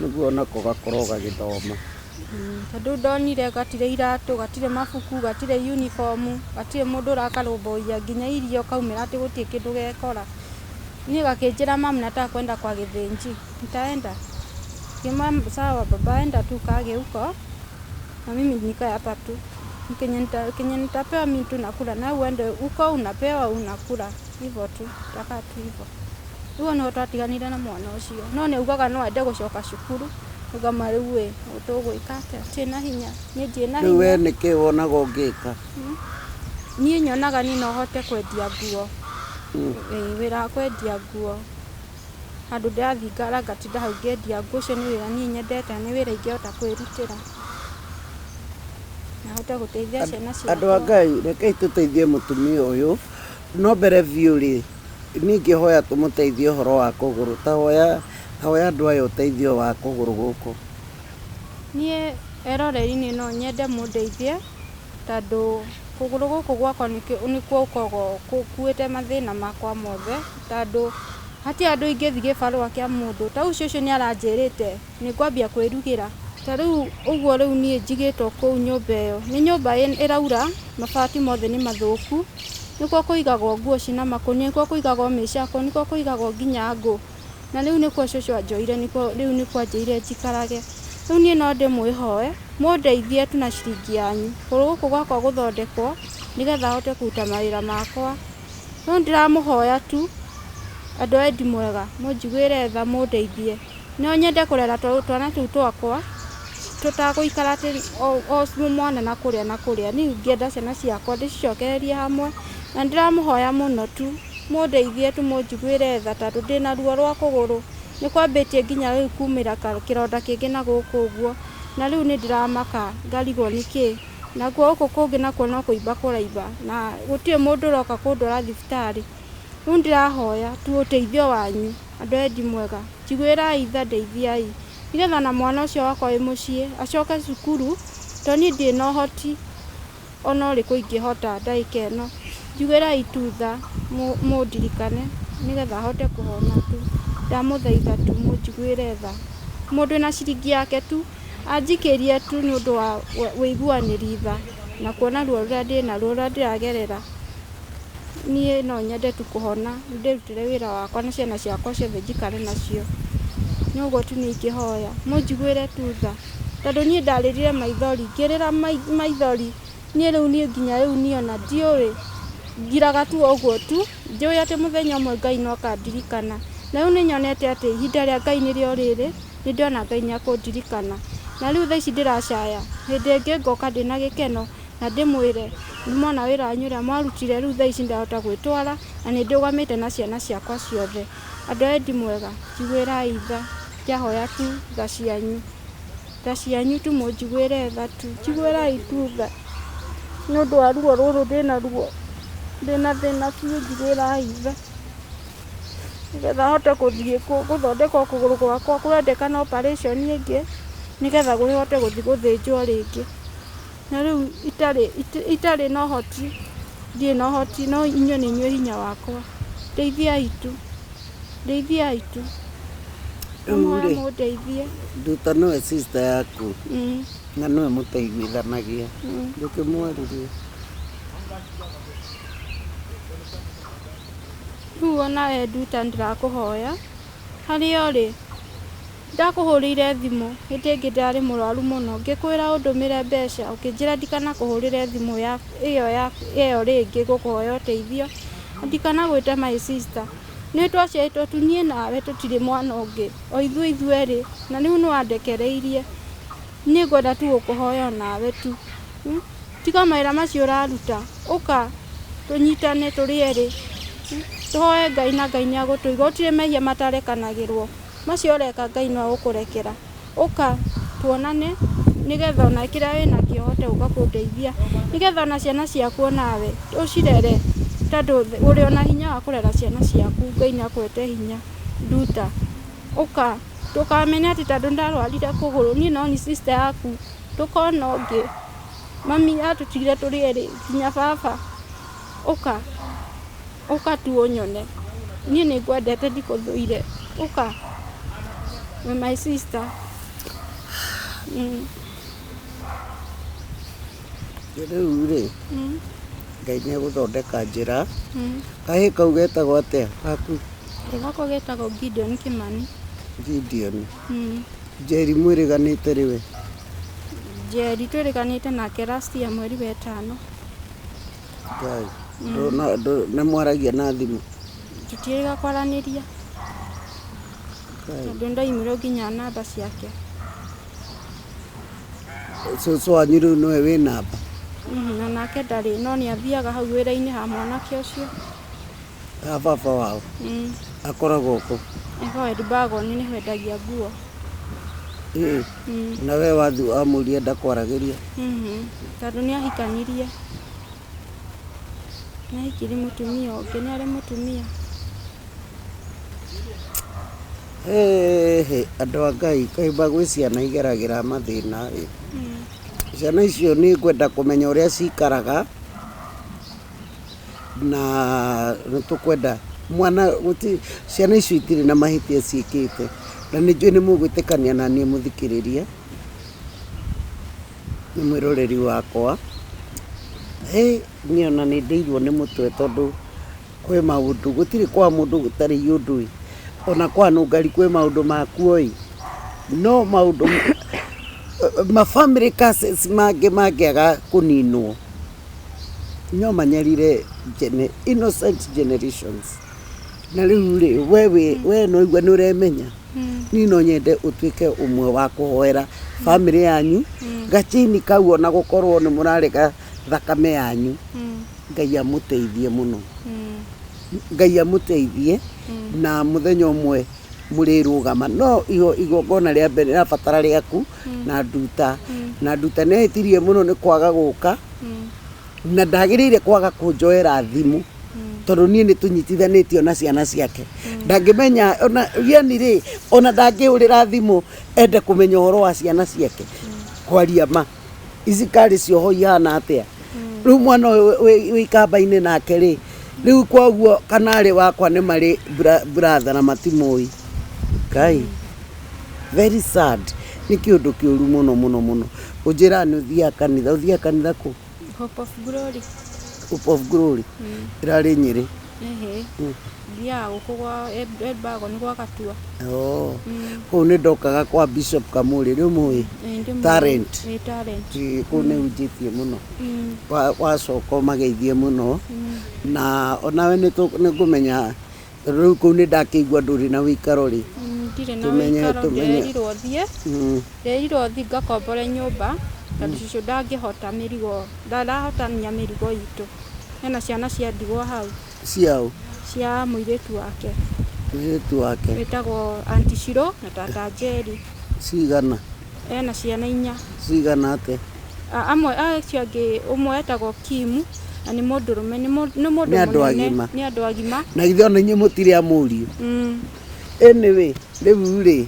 nĩguo onako gakorwo gagĩthoma. Tondũ ndonire gatirĩ iratũ, gatirĩ mabuku, gatirĩ uniform, gatirĩ mũndũ ũrakarũmbũiya, nginya irio kaumĩra atĩ gũtirĩ kĩndũ gekora. Niĩ gakĩnjĩra mamu nataka kwenda kwa Gĩthĩnji, nitaenda. Kima sawa baba, enda tu kage huko, na mimi nikae hapa tu. Kenye nitapewa mimi tu nakula, na uende huko unapewa unakula, hivyo tu, taka tu hivyo. Huo nĩ twatiganire na mwana ũcio, no nĩ ugaga no ende gũcoka cukuru. Ugama rĩu ũtũgwĩka atĩa, tĩna hinya, niĩ ndirĩ na hinya. Rĩu we nĩkĩ wonaga ũngĩka? Niĩ nyonaga niĩ no hote kwendia nguo, wĩra wa kwendia nguo. Handũ ndĩrathiĩ ngara ngatinda hau ngĩendia nguo, ũcio nĩ wĩra niĩ nyendete, nĩ wĩra ingĩhota kwĩrutĩra na hote gũteithia ciana ciakwa. Andũ a Ngai, rekei tũteithie mũtumia ũyũ. No mbere biũ rĩ, niĩ ingĩhoya tũmũteithie ũhoro wa kũgũrũ, ta hoya andũ aya ũteithio wa kũgũrũ gũkũ. Niĩ eroreri-inĩ no nyende mũndeithie, tondũ kũgũrũ gũkũ gwakwa nĩkuo gũkoragwo kuĩte mathĩna makwa mothe, tondũ hatirĩ andũ ingĩthiĩ gĩbarũa kĩa mũndũ. Ta ũcio nĩ aranjĩrĩte nĩ ngwambia kwĩrugĩra. Ta rĩu ũguo rĩu niĩ njigĩtwo kũu nyũmba ĩyo, nĩ nyũmba ĩraura, mabati mothe nĩ mathũku, nĩkuo kũigagwo nguo cina makũnia, nĩkuo kũigagwo mĩcako, nĩkuo kũigagwo nginya ngũ. Na rĩu nĩkuo cũcũ anjoire, rĩu nĩkuo anjĩire njikarage. Rĩu niĩ no ndĩmwĩhoe mũndeithie tu na ciringi yanyu, kũgũrũ gũkũ gwakwa gũthondekwo nĩgetha hote kũruta mawĩra makwa. No ndĩramũhoya tu, andũ a Wendi Mwega, mũnjiguĩre tha mũndeithie. No nyende kũrera twana tũu twakwa, tũtagũikara atĩ o mwana na kũrĩa. Niĩ ngĩenda ciana ciakwa ndĩcicokererie hamwe, na ndĩramũhoya mũno tu, mũndeithie tu mũnjiguĩre tha, tondũ ndĩna ruo rwa kũgũrũ. Nĩ kwambĩtie nginya rĩu kumĩra kĩronda kĩngĩ na gũkũ ũguo, na rĩu nĩ ndĩramaka ngarigwo nĩkĩ. Nakuo gũkũ kũngĩ nakuo no kũimba kũraimba, na gũtirĩ mũndũ ũroka kũndwara thibitarĩ. Rĩu ndĩrahoya tu ũteithio wanyu, andũ a Wendi Mwega, njiguĩrai tha, ndeithiai, nĩgetha na mwana ũcio wakwa wĩ mũciĩ acoke cukuru, tondũ niĩ ndirĩ na ũhoti ona ũrĩkũ ingĩhota ndagĩka ĩno. Njiguĩrai tu tha, mũndirikane nĩgetha hote kũhona tu. Ndamũthaitha tu mũnjiguĩre tha. Mũndũ na ciringi yake tu anjikĩrie tu nĩ ũndũ wa wĩiguanĩri tha na kuona ruo rũrĩa ndĩnaruo rũrĩa ndĩragerera. Niĩ no nyende tu kũhona, ndĩrutĩre wĩra wakwa na ciana ciakwa ciothe njikare nacio. Nĩ ũguo tu niĩ ingĩhoya, mũnjiguĩre tu tha, tondũ niĩ ndarĩrire maithori, ngĩrĩra maithori. Niĩ rĩu nginya rĩu niĩ ona ndiũĩ, ngiraga tu ũguo tu, njũĩ atĩ mũthenya ũmwe Ngai no akandirikana. Na rĩu nĩ nyonete atĩ ihinda rĩa Ngai nĩrĩo rĩrĩ, nĩ ndĩrona Ngai nĩ akũndirikana. Na rĩu thaa ici ndĩracaya, hĩndĩ ĩngĩ ngoka ndĩna gĩkeno na ndĩmwĩre mona wĩra wanyu ũrĩa mwarutire, rĩu thaa ici ndahota gwĩtwara na nĩ ndũgamĩte na ciana ciakwa ciothe. Andũ a Wendi Mwega, njiguĩrai tha, ndahoya tu tha cianyu tu mũnjiguĩre tha tu, njiguĩrai tu tha, nĩ ũndũ wa ruo rũrũ ndĩnaruo, ndĩna thĩna biũ, njiguĩrai tha, nĩgetha hote gũthiĩ gũthondekwo kũgũrũ gwakwa, kũrendekana operation ĩngĩ, nĩgetha hote gũthiĩ gũthĩnjwo rĩngĩ. Na rĩu itarĩ na ũhoti, ndirĩ na ũhoti, no inyuĩ nĩ inyuĩ hinya wakwa. Ndeithiai tu, ndeithiai tu. Mwaga mũndeithie. Nduta nĩwe sister yaku na nĩwe mũteithithanagia ndũkĩmwarĩrie. Rĩu ona we Nduta ndĩrakũhoya harĩa ũrĩ ndakũhũrĩire thimũ hĩndĩ ĩngĩ ndarĩ mũrwaru mũno ngĩkwĩra ũndũmĩre mbeca ũkĩnjĩra ndikanakũhũrĩre thimũ ĩyo rĩngĩ gũkũhoya ũteithio ndikanagwĩte my sister. Nĩ twaciarĩtwo tu niĩ nawe tũtirĩ mwana ũngĩ o ithuerĩ na rĩu nĩwandekereirie. Niĩ ngwenda tu gũkũhoya nawe tu tiga mawĩra macio ũraruta ũka tũnyitane tũrĩ erĩ tũhoe Ngai na Ngai nĩagũtũiga. Gũtirĩ mehia matarekanagĩrwo macio ũreka Ngai no agũkũrekera. Ũka tuonane nĩgetha ona kĩrĩa wĩnakĩo ũhote gũka kũndeithia nĩgetha ona ciana ciaku onawe ũcirere tondũ ũrĩ ona hinya wa kũrera ciana ciaku Ngai nĩakũhete hinya. Nduta ũka tũkamenya atĩ tondũ ndarwarire kũgũrũ niĩ no ni sister yaku tũkona ũngĩ mami atũtigire tũrĩ erĩ nginya baba. Ũka tu ũnyone niĩ nĩngwendete ndikũthũire. Ũka my sister. Rĩu rĩ Ngai nĩagũthondeka njĩra. Kahĩ kau getagwo atĩa gaku? Gako getagwo Gideon Kimani. Gideon. Njeri mwĩrĩganĩte rĩwe? Njeri twĩrĩganĩte nake last year mweri wa ĩtano. Ngai nĩmwaragia na thimũ? Tũtiĩrĩga kwaranĩria tondũ ndaimirwo nginya namba ciake. Cũcũ wanyu rĩu nĩwe wĩ namba? Na nake ndarĩ no nĩathiaga hau wĩra-inĩ ha mwanake ũcio. Ha baba wao? Akoragwo kũ? Eko Edbagoni nĩho endagia nguo. Na we wathiĩ wamũria ndakwaragĩria? Tondũ nĩahikanirie nĩahikire mũtumia ũngĩ nĩarĩ mũtumia. Andũ a Ngai kaimba gwĩ ciana igeragĩra mathĩna rĩ. Ciana icio nĩ ngwenda kũmenya ũrĩa cikaraga na nĩtũkwenda mwana ciana icio itirĩ na mahĩtia ciĩkĩte na nĩnjũĩ nĩmũgwĩtĩkania na niĩ mũthikĩrĩria nĩ mwĩroreri wakwa. Niĩ ona nĩndĩirwo nĩ mũtwe tondũ kwĩ maũndũ gũtirĩ kwa mũndũ gũtarĩ yũndũ ona kwa Nungari kwĩ maũndũ makuo no maũndũ family cases mangĩaga kũninwo no manyarire innocent generations. Na rĩu rĩ we no igua nĩ ũremenya niĩ no nyende ũtuĩke ũmwe wa kũhoera family yanyu gachini kau ona gũkorwo nĩ mũrarega thakame yanyu. Ngai amũteithie mũno. Ngai amũteithie na mũthenya ũmwe mũrĩrũgama no igongona rĩa mbere rabatara rĩaku na Nduta. Na Nduta nĩahĩtirie mũno nĩ kwaga gũka na ndagĩrĩire kwaga kũnjoera thimũ tondũ niĩ nĩtũnyitithanĩtio na ciana ciake. Ndangĩmenya ona yani rĩ ona ndangĩũrĩra thimũ ende kũmenya ũhoro wa ciana ciake kwaria ma izikarĩ cioho ihana atĩa. Rĩu mwana wĩ kamba-inĩ nake rĩ rĩu koguo kanarĩ wakwa nĩ marĩ brother na matimũĩ. Ngai very sad nĩ kĩũndũ kĩũru mũno mũno mũno. Ũnjĩra nĩ ũthiaga kanitha kũ? Hope of Glory. Hope of Glory ĩrarĩ Nyĩrĩ? Thiaga gũkũ gwa Edbagoni gwa Gatua. Kũu nĩ ndokaga kwa Bishop Kamũrĩ rĩu mũĩ talent kũu nĩ unjĩtie mũno. Wacoka ũmageithie mũno na onawe nĩngũmenya rĩu kũu nĩ ndakĩigua ndũrĩ na wĩikaro rĩ. Ndirĩ na wĩikaro nderirwo thiĩ ngakombore nyũmba tondũ cicũ ndarahotania mĩrigo itũ. Hena ciana cia ndigwa hau. Ciao? Cia mũirĩtu wake. Mũirĩtu wake? Wĩtagwo Aunty Shiro na tata Njeri. Cigana? Ena ciana 4. Cigana atĩa? Amwe acio angĩ ũmwe etagwo Kimu na nĩ mũndũrũme nĩ mũndũ mũnene nĩ andũ agima. Na ithe ona inyuĩ mũtirĩ a mũriũ? Anyway rĩu rĩ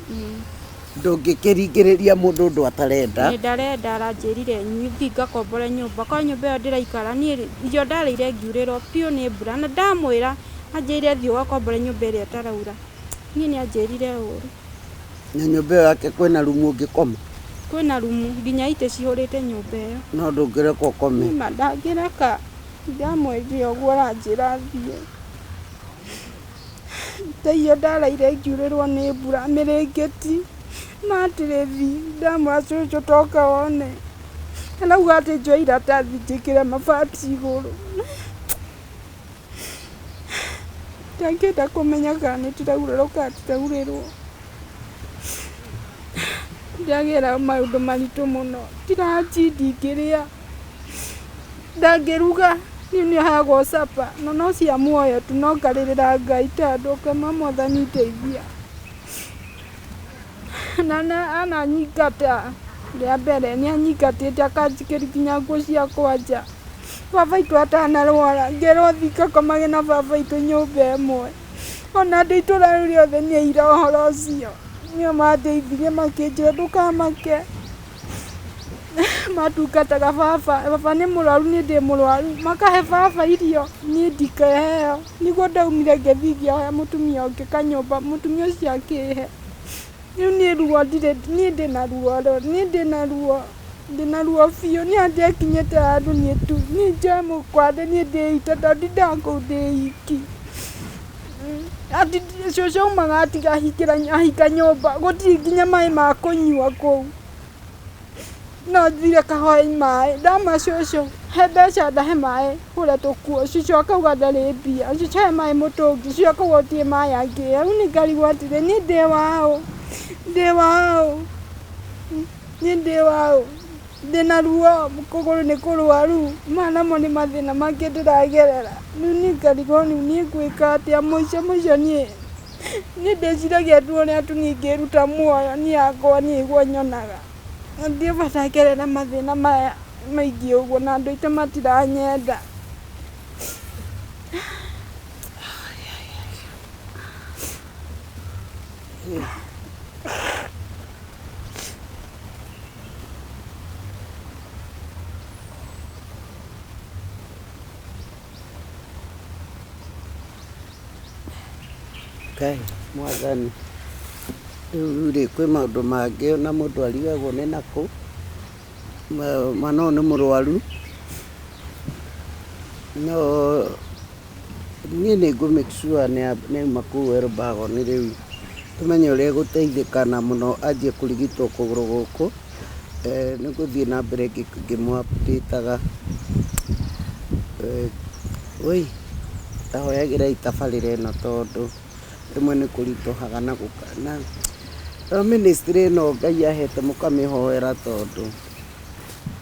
ndũngĩkĩringĩrĩria mũndũ ũndũ atarenda. Nĩ ndarenda aranjĩrire thiĩ ngakombore nyũmba kwa nyũmba ĩyo ndĩraikara niĩ irio ndarĩire ngiurĩrwo biũ nĩ mbura na ndamwĩra anjĩrire thiĩ ũgakombore nyũmba ĩrĩa ĩtaraura niĩ nĩanjĩrire ũru Na nyũmba ĩyo yake kwĩna rumu ũngĩkoma? Kwĩna rumu nginya itĩ cihũrĩte nyũmba ĩyo. No ndũngĩreka ũkome? Nĩma ndangĩreka, ndamwĩrire ũguo aranjĩra thiĩ. Taiyo ndaraire ngiurĩrwo nĩ mbura mĩrĩngĩti matĩrĩthi ndamwĩra cũcũ toka wone. Arauga atĩ njoe iratathi njĩkĩre mabati igũrũ. Ndangĩenda kũmenya kana nĩtiraurĩrwo kana tiraurĩrwo. Ndagera maũndũ maritũ mũno, ndiraji ndingĩrĩa. Ndangĩruga niĩ nĩhagwo capa, no cia muoyo tu no ngarĩrĩra Ngai tondũ kama Mwathani ndeithia. Na ananyingata rĩa mbere nĩanyingatĩte akanjikĩria nginya nguo cia kwanja. Baba itũ atanarwara ngerwo thika komage na baba itũ nyũmba ĩmwe. Ona andũ itũra rĩu rĩothe nĩaira ũhoro ũcio. Nĩo mandeithirie makĩnjĩra ndũkamake. Matungataga baba nĩ mũrwaru niĩ ndĩ mũrwaru. Makahe baba irio niĩ ndikaheo. Nĩguo ndaumire ngĩthiĩ ngĩoya mũtumia ũngĩ kanyũmba, mũtumia ũcio akĩhe. Rĩu niĩ ruo ndirĩ, niĩ ndĩna ruo, ndĩna ruo biũ. Niĩ ndekinyĩte handũ niĩ njoe mũkwande niĩ ndĩite tondũ ndindaga kũu ndĩ iki. Ati cũcũ aumaga atiga ahika nyũmba, gũtirĩ nginya maĩ ma kũnyua kũu. No thire kahoe maĩ, ndamwĩra cũcũ he mbeca ndahe maĩ hũre tũkuo. Cũcũ akauga ndarĩ mbia, cũcũ he maĩ mũtũngi, cũcũ akauga gũtirĩ maĩ angĩhe. Rĩu nĩ ngarigwo atĩrĩ niĩ ndĩ waũ, ndĩna ruo, kũgũrũ nĩ kũrwaru, namo nĩ mathĩna mangĩ ndĩragerera. Rĩu niĩ ngarigwo rĩu niĩ ngwĩka atĩa mũico niĩ ndĩciragia tu ũrĩa tu niĩ ngĩruta muoyo niĩ akwa niĩ guo nyonaga. Ndibata ngerera mathĩna maya maingĩ ũguo na andũ aitũ matiranyenda. Ngai Mwathani, rĩu rĩ kwĩ maũndũ mangĩ ona mũndũ arigagwo nĩ nakũ. Mwana ũyũ nĩ mũrwaru, no niĩ nĩ ngũ make sure nĩauma kũu Elbagon rĩu tũmenye ũrĩa egũteithĩka na mũno anjie kũrigitwo kũgũrũ gũkũ. Nĩ gũthiĩ na mbere ngĩmũ-update-aga. Tahoyagĩrai tabarĩra ĩno tondũ rĩmwe nĩ kũritũhaga na ministry ĩno Ngai ahete mũkamĩhoera tondũ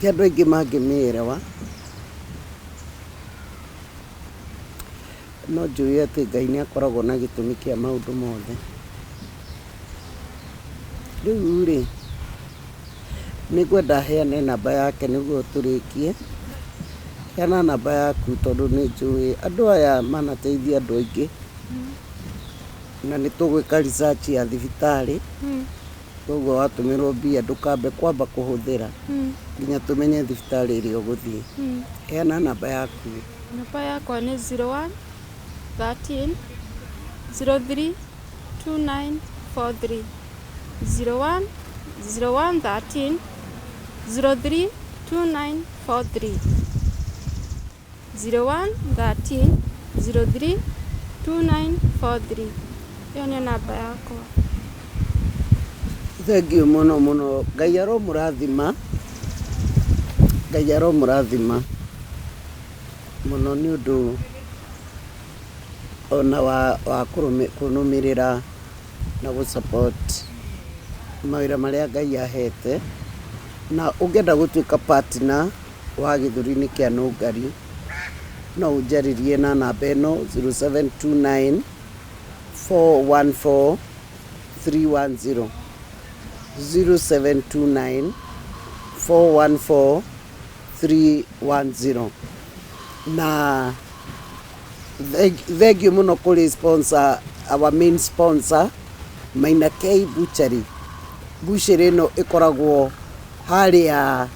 ti andũ aingĩ mangĩmĩerewa. No njũĩ atĩ Ngai nĩ akoragwo na gĩtũmi kĩa maũndũ mothe. Rĩu rĩ nĩ ngwenda heane namba yake nĩguo tũrĩkie. Heana namba yaku tondũ nĩ njũĩ andũ aya manateithia andũ aingĩ. Na nĩ tũgwĩka research ya thibitarĩ. Koguo watũmĩrwo mbia ndũkambe kwamba kũhũthĩra nginya tũmenye thibitarĩ ĩrĩa ũgũthiĩ. Heana namba yaku. Namba yakwa nĩ 01 13 03 2943. 01 13 03 2943. 01 13 03 2943. Ĩyo nĩ namba yakwa. Thengiũ mũno mũno. Ngai aromũrathima. Ngai aromũrathima mũno nĩ ũndũ ona wa kũnũmĩrĩra na gũ-support mawĩra marĩa Ngai ahete. Na ũngĩenda gũtuĩka partner wa Gĩthũri-inĩ kĩa Nũngari no ũnjarĩrie na namba ĩno 0729 414 310. 0729 414 310. Na thengiũ mũno kũrĩ sponsor, our main sponsor Maina K Butchery. Butchery ĩno ĩkoragwo harĩa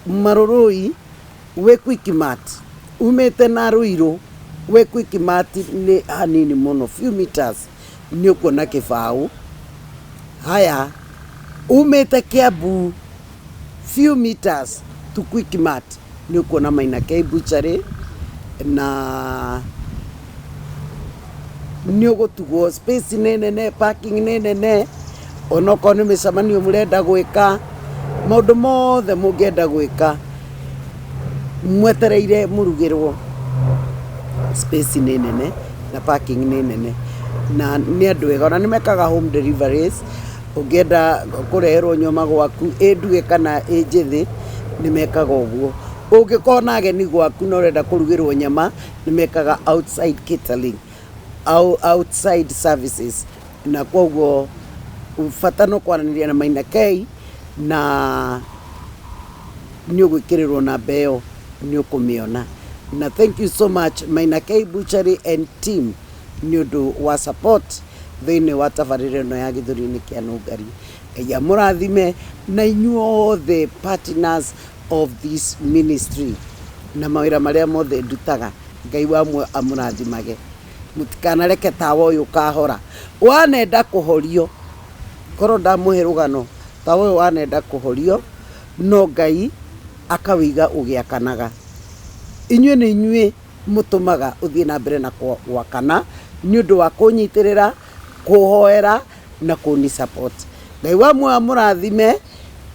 Marũrũi gwĩ Quickmart umĩte na Ruiru we quick mart ni hanini muno few meters ni ukuona kibau haya umete Kiambu few meters to quick mart ni ukuona Maina K butchery na ni ugutugwo space nene parking nene onoko ni micemanio murenda gwika maundu mothe mungienda gwika mwetereire murugirwo space nene na parking nene na ni andu ega na ni mekaga home deliveries ungienda kureherwo nyoma gwaku nduge kana njithi ni mekaga uguo ungikona ageni gwaku no urenda kurugirwo nyama ni mekaga outside catering outside services na koguo ufatano kwananiria na Maina K na ni ugwikirirwo na beo ni ukumiona na thank you so much Maina K Butchery and team ni undu wa support thini wa tabarĩra ĩno ya Gĩthũri-inĩ kĩa Nũngari ya mũrathime na inyuothe partners of this ministry na mawĩra marĩa mothe ndutaga Ngai wamwe amũrathimage mutikanareke tawa ũyũ kahora wanenda kũhorio korwo ndamũhe rũgano tawa ũyũ wanenda kũhorio no Ngai akawiga ũgĩakanaga inyuĩ nĩ inyuĩ mũtũmaga ũthiĩ na mbere na gwakana nĩ ũndũ wa kũnyitirĩra kuhoera na kuni support Ngai wamwe amũrathime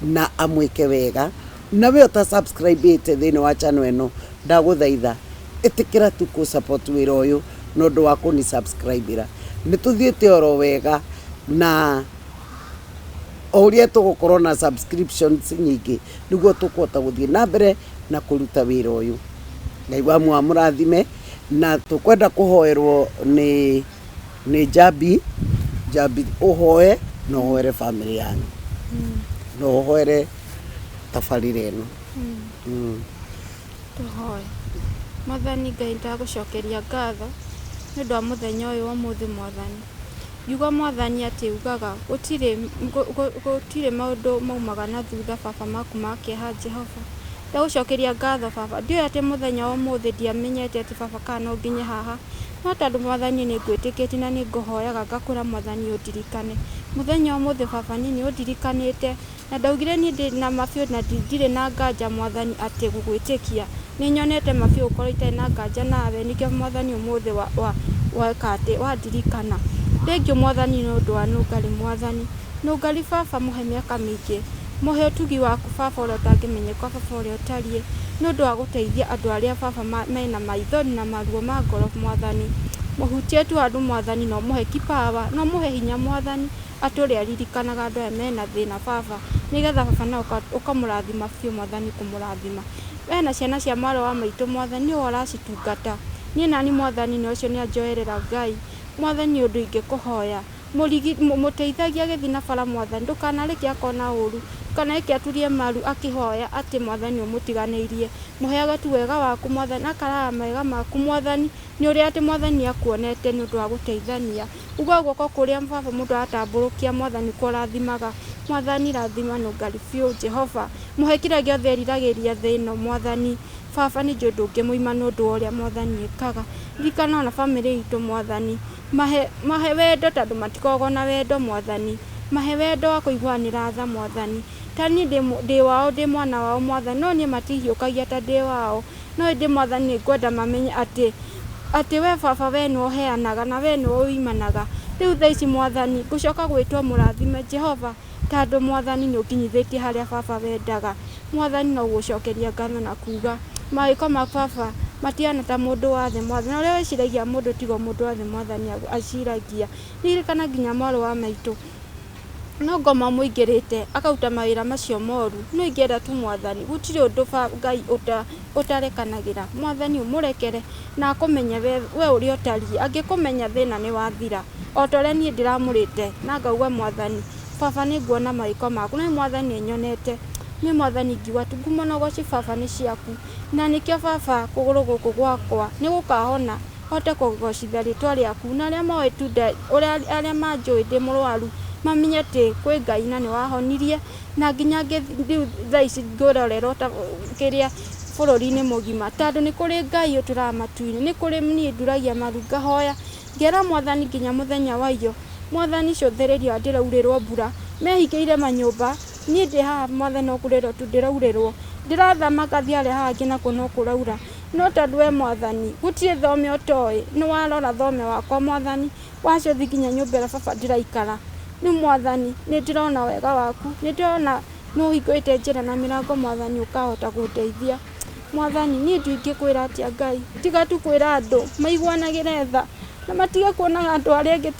na amwĩke wega na we ta subscribe thĩinĩ wa channel ĩno ndagũthaitha ĩtĩkĩra tu ku support wĩra ũyũ no ũndũ wa kuni subscribe ra nĩ tũthiĩte oro wega na ũrĩa tũgũkorwo na subscriptions nyingĩ nĩguo tũkũhota gũthiĩ na mbere na kũruta wĩra ũyũ Ngai wamwe amũrathime na tũkwenda kũhoerwo nĩ Jabi uhoe no hoere family yanyu no hoere tabarĩra ĩno tuhoe Mwathani Ngai ndagucokeria ngatho nĩ ũndũ wa mũthenya ũyũ wa mũthĩ Mwathani yuga Mwathani atĩ ugaga gũtirĩ maũndũ maumaga na thutha baba maku ma kĩeha Jehova ndagucokeria ngatho baba ndiũĩ atĩ mũthenya wa ũmũthĩ ndiamenyete atĩ baba kana no nginye haha no tondũ Mwathani nĩ ngwĩtĩkĩtie na nĩ ngũhoyaga ngakũra Mwathani ũndirikane mũthenya wa ũmũthĩ baba nĩ ũndirikanĩte na ndaugire niĩ ndĩ na mabiũ na ndirĩ na nganja Mwathani atĩ gũgwĩtĩkia nĩ nyonete mabiũ ũkorwo itarĩ na nganja nawe nĩkĩo Mwathani ũmũthĩ weka atĩ wandirikana rĩngĩ Mwathani nĩ ũndũ wa Nungari Mwathani Nungari baba mũhe mĩaka mĩingĩ mũhe ũtugi waku baba ũrĩa ũtangĩmenyeka baba ũrĩa ũtariĩ nĩ ũndũ wa gũteithia andũ arĩa baba mena maithori na maruo ma ngoro Mwathani mũhutie tu andũ Mwathani no mũhe kipawa no mũhe hinya Mwathani atũrĩa aririkanaga andũ aya mena thĩna baba nĩgetha baba na ũkamũrathima biũ Mwathani kũmũrathima wena ciana cia mwarĩ wa maitũ Mwathani ũyũ aracitungata niĩ nani Mwathani nĩ ũcio nĩ anjoerera Ngai Mwathani ũndũ ingĩkũhoya mũteithagia gĩthi na bara Mwathani ndũkanareke akona ũru kana eke aturie maru akĩhoya atĩ Mwathani ũmũtiganĩirie mũheage tu wega waku Mwathani akaraga mega maku Mwathani nĩ ũrĩa atĩ Mwathani akuonete nĩ ũndũ wa gũteithania uga guoko kũrĩa baba mũndũ aratambũrũkia Mwathani kũrathimaga Mwathani rathima Nungari biũ Jehova mũhe kĩrĩa gĩothe eriragĩria thĩ ĩno Mwathani baba nĩ njũĩ ndũngĩmũima nĩ ũndũ wa ũrĩa Mwathani ekaga ririkana ona bamĩrĩ itũ Mwathani mahe wendo tondũ matikoragwo na wendo Mwathani mahe wendo wa kũiguanĩra tha Mwathani ta niĩ ndĩ wao ndĩ mwana wao Mwathani no niĩ matihiũkagia ta ndĩ wao no ndĩ Mwathani ngwenda mamenye atĩ we baba we nĩ ũheanaga na we nĩ ũimanaga rĩu thaa ici Mwathani ngũcoka gwĩtwo mũrathime Jehova tondũ Mwathani nĩ ũkinyithĩtie harĩa baba wendaga Mwathani no gũcokeria ngatho na kuga mawĩko ma baba matiana ta mũndũ wa thĩ Mwathani ũrĩa wĩciragia mũndũ tigo mũndũ wa thĩ Mwathani aciragia ririkana nginya mwarĩ wa maitũ no ngoma mũingĩrĩte akauta mawĩra macio moru no ingĩenda tu Mwathani gũtirĩ ũndũ Ngai ũtarekanagĩra Mwathani ũmũrekere na akũmenye we ũrĩa ũtariĩ angĩkũmenya thĩna nĩ wathira o ta ũrĩa niĩ ndĩramũrĩte na ngauga Mwathani baba nĩ nguona mawĩko maku na Mwathani nyonete nĩ Mwathani ngiuga tu ngumonogoci baba nĩ ciaku na nĩkĩo baba kũgũrũ gũkũ gwakwa nĩ gũkahona hote kũgocithia rĩtwa rĩaku na arĩa moĩ tu arĩa manjũĩ ndĩ mũrwaru mamenye atĩ kwĩ Ngai na nĩ wahonirie na nginya rĩu thaa ici ngũrorerwo kĩrĩa bũrũri-inĩ mũgima tondũ nĩ kũrĩ Ngai ũtũraga matu-inĩ nĩ kũrĩ niĩ nduragia maru ngahoya ngera Mwathani nginya mũthenya wa iyo Mwathani cũthĩrĩria ndĩraurĩrwo mbura mehingĩire manyũmba niĩ ndĩ haha Mwathani no kũrĩrwo tu ndĩraurĩrwo ndĩrathama ngathĩ arĩa hangĩ nako no kũraura no tondũ we Mwathani gũtirĩ thome ũtoĩ nĩ warora thome wakwa Mwathani wacothi nginya nyũmba ĩrĩa baba ndĩraikara nĩ Mwathani nĩ ndĩrona wega waku nĩ ndĩrona no hingũrĩte njĩra na mĩrango Mwathani ũkahota gũndeithia Mwathani niĩ ndingĩkwĩra atĩa Ngai tiga tu kwĩra andũ maiguanagĩre tha na matige kuonaga andũ arĩa angĩ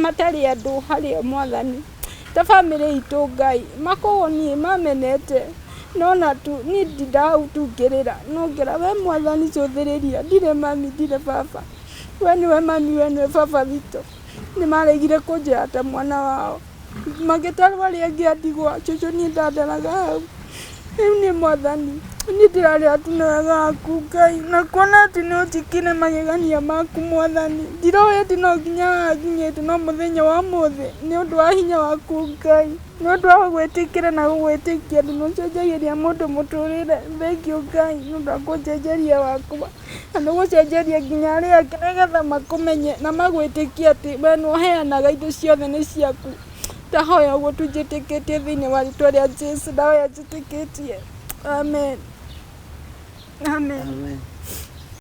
matarĩ andũ harĩ Mwathani ta bamĩrĩ itũ Ngai makorwo niĩ mamenete nona tu niĩ ndindahutungĩrĩra nongera we Mwathani cũthĩrĩria ndirĩ mami ndirĩ baba we nĩwe mami we nĩwe baba witũ nĩ maregire kũnjĩra ta mwana wao magĩtarwo arĩa angĩ andigwa cũcũ niĩ ndandaraga hau rĩu nĩ Mwathani niĩ ndĩrarĩra tu nĩ wega waku Ngai na kuona atĩ nĩ ũnjĩkire magegania maku Mwathani ndiroĩ atĩ no nginya haha nginyĩte no mũthenya wa ũmũthĩ nĩ ũndũ wa hinya waku Ngai nĩ ũndũ wa gwĩtĩkĩra na gũgwĩtĩkia nĩ ũcenjagĩria mũndũ mũtũrĩre thengiũ Ngai nĩ ũndũ wa kũnjenjeria wakwa na nĩ gũcenjeria nginya arĩa angĩ nĩgetha makũmenye na magwĩtĩkia atĩ we nĩ ũheanaga indo ciothe nĩ ciaku ndahoya ũguo tũnjĩtĩkĩtie thĩinĩ wa rĩĩtwa rĩa Jesũ ndahoya njĩtĩkĩtie amen amen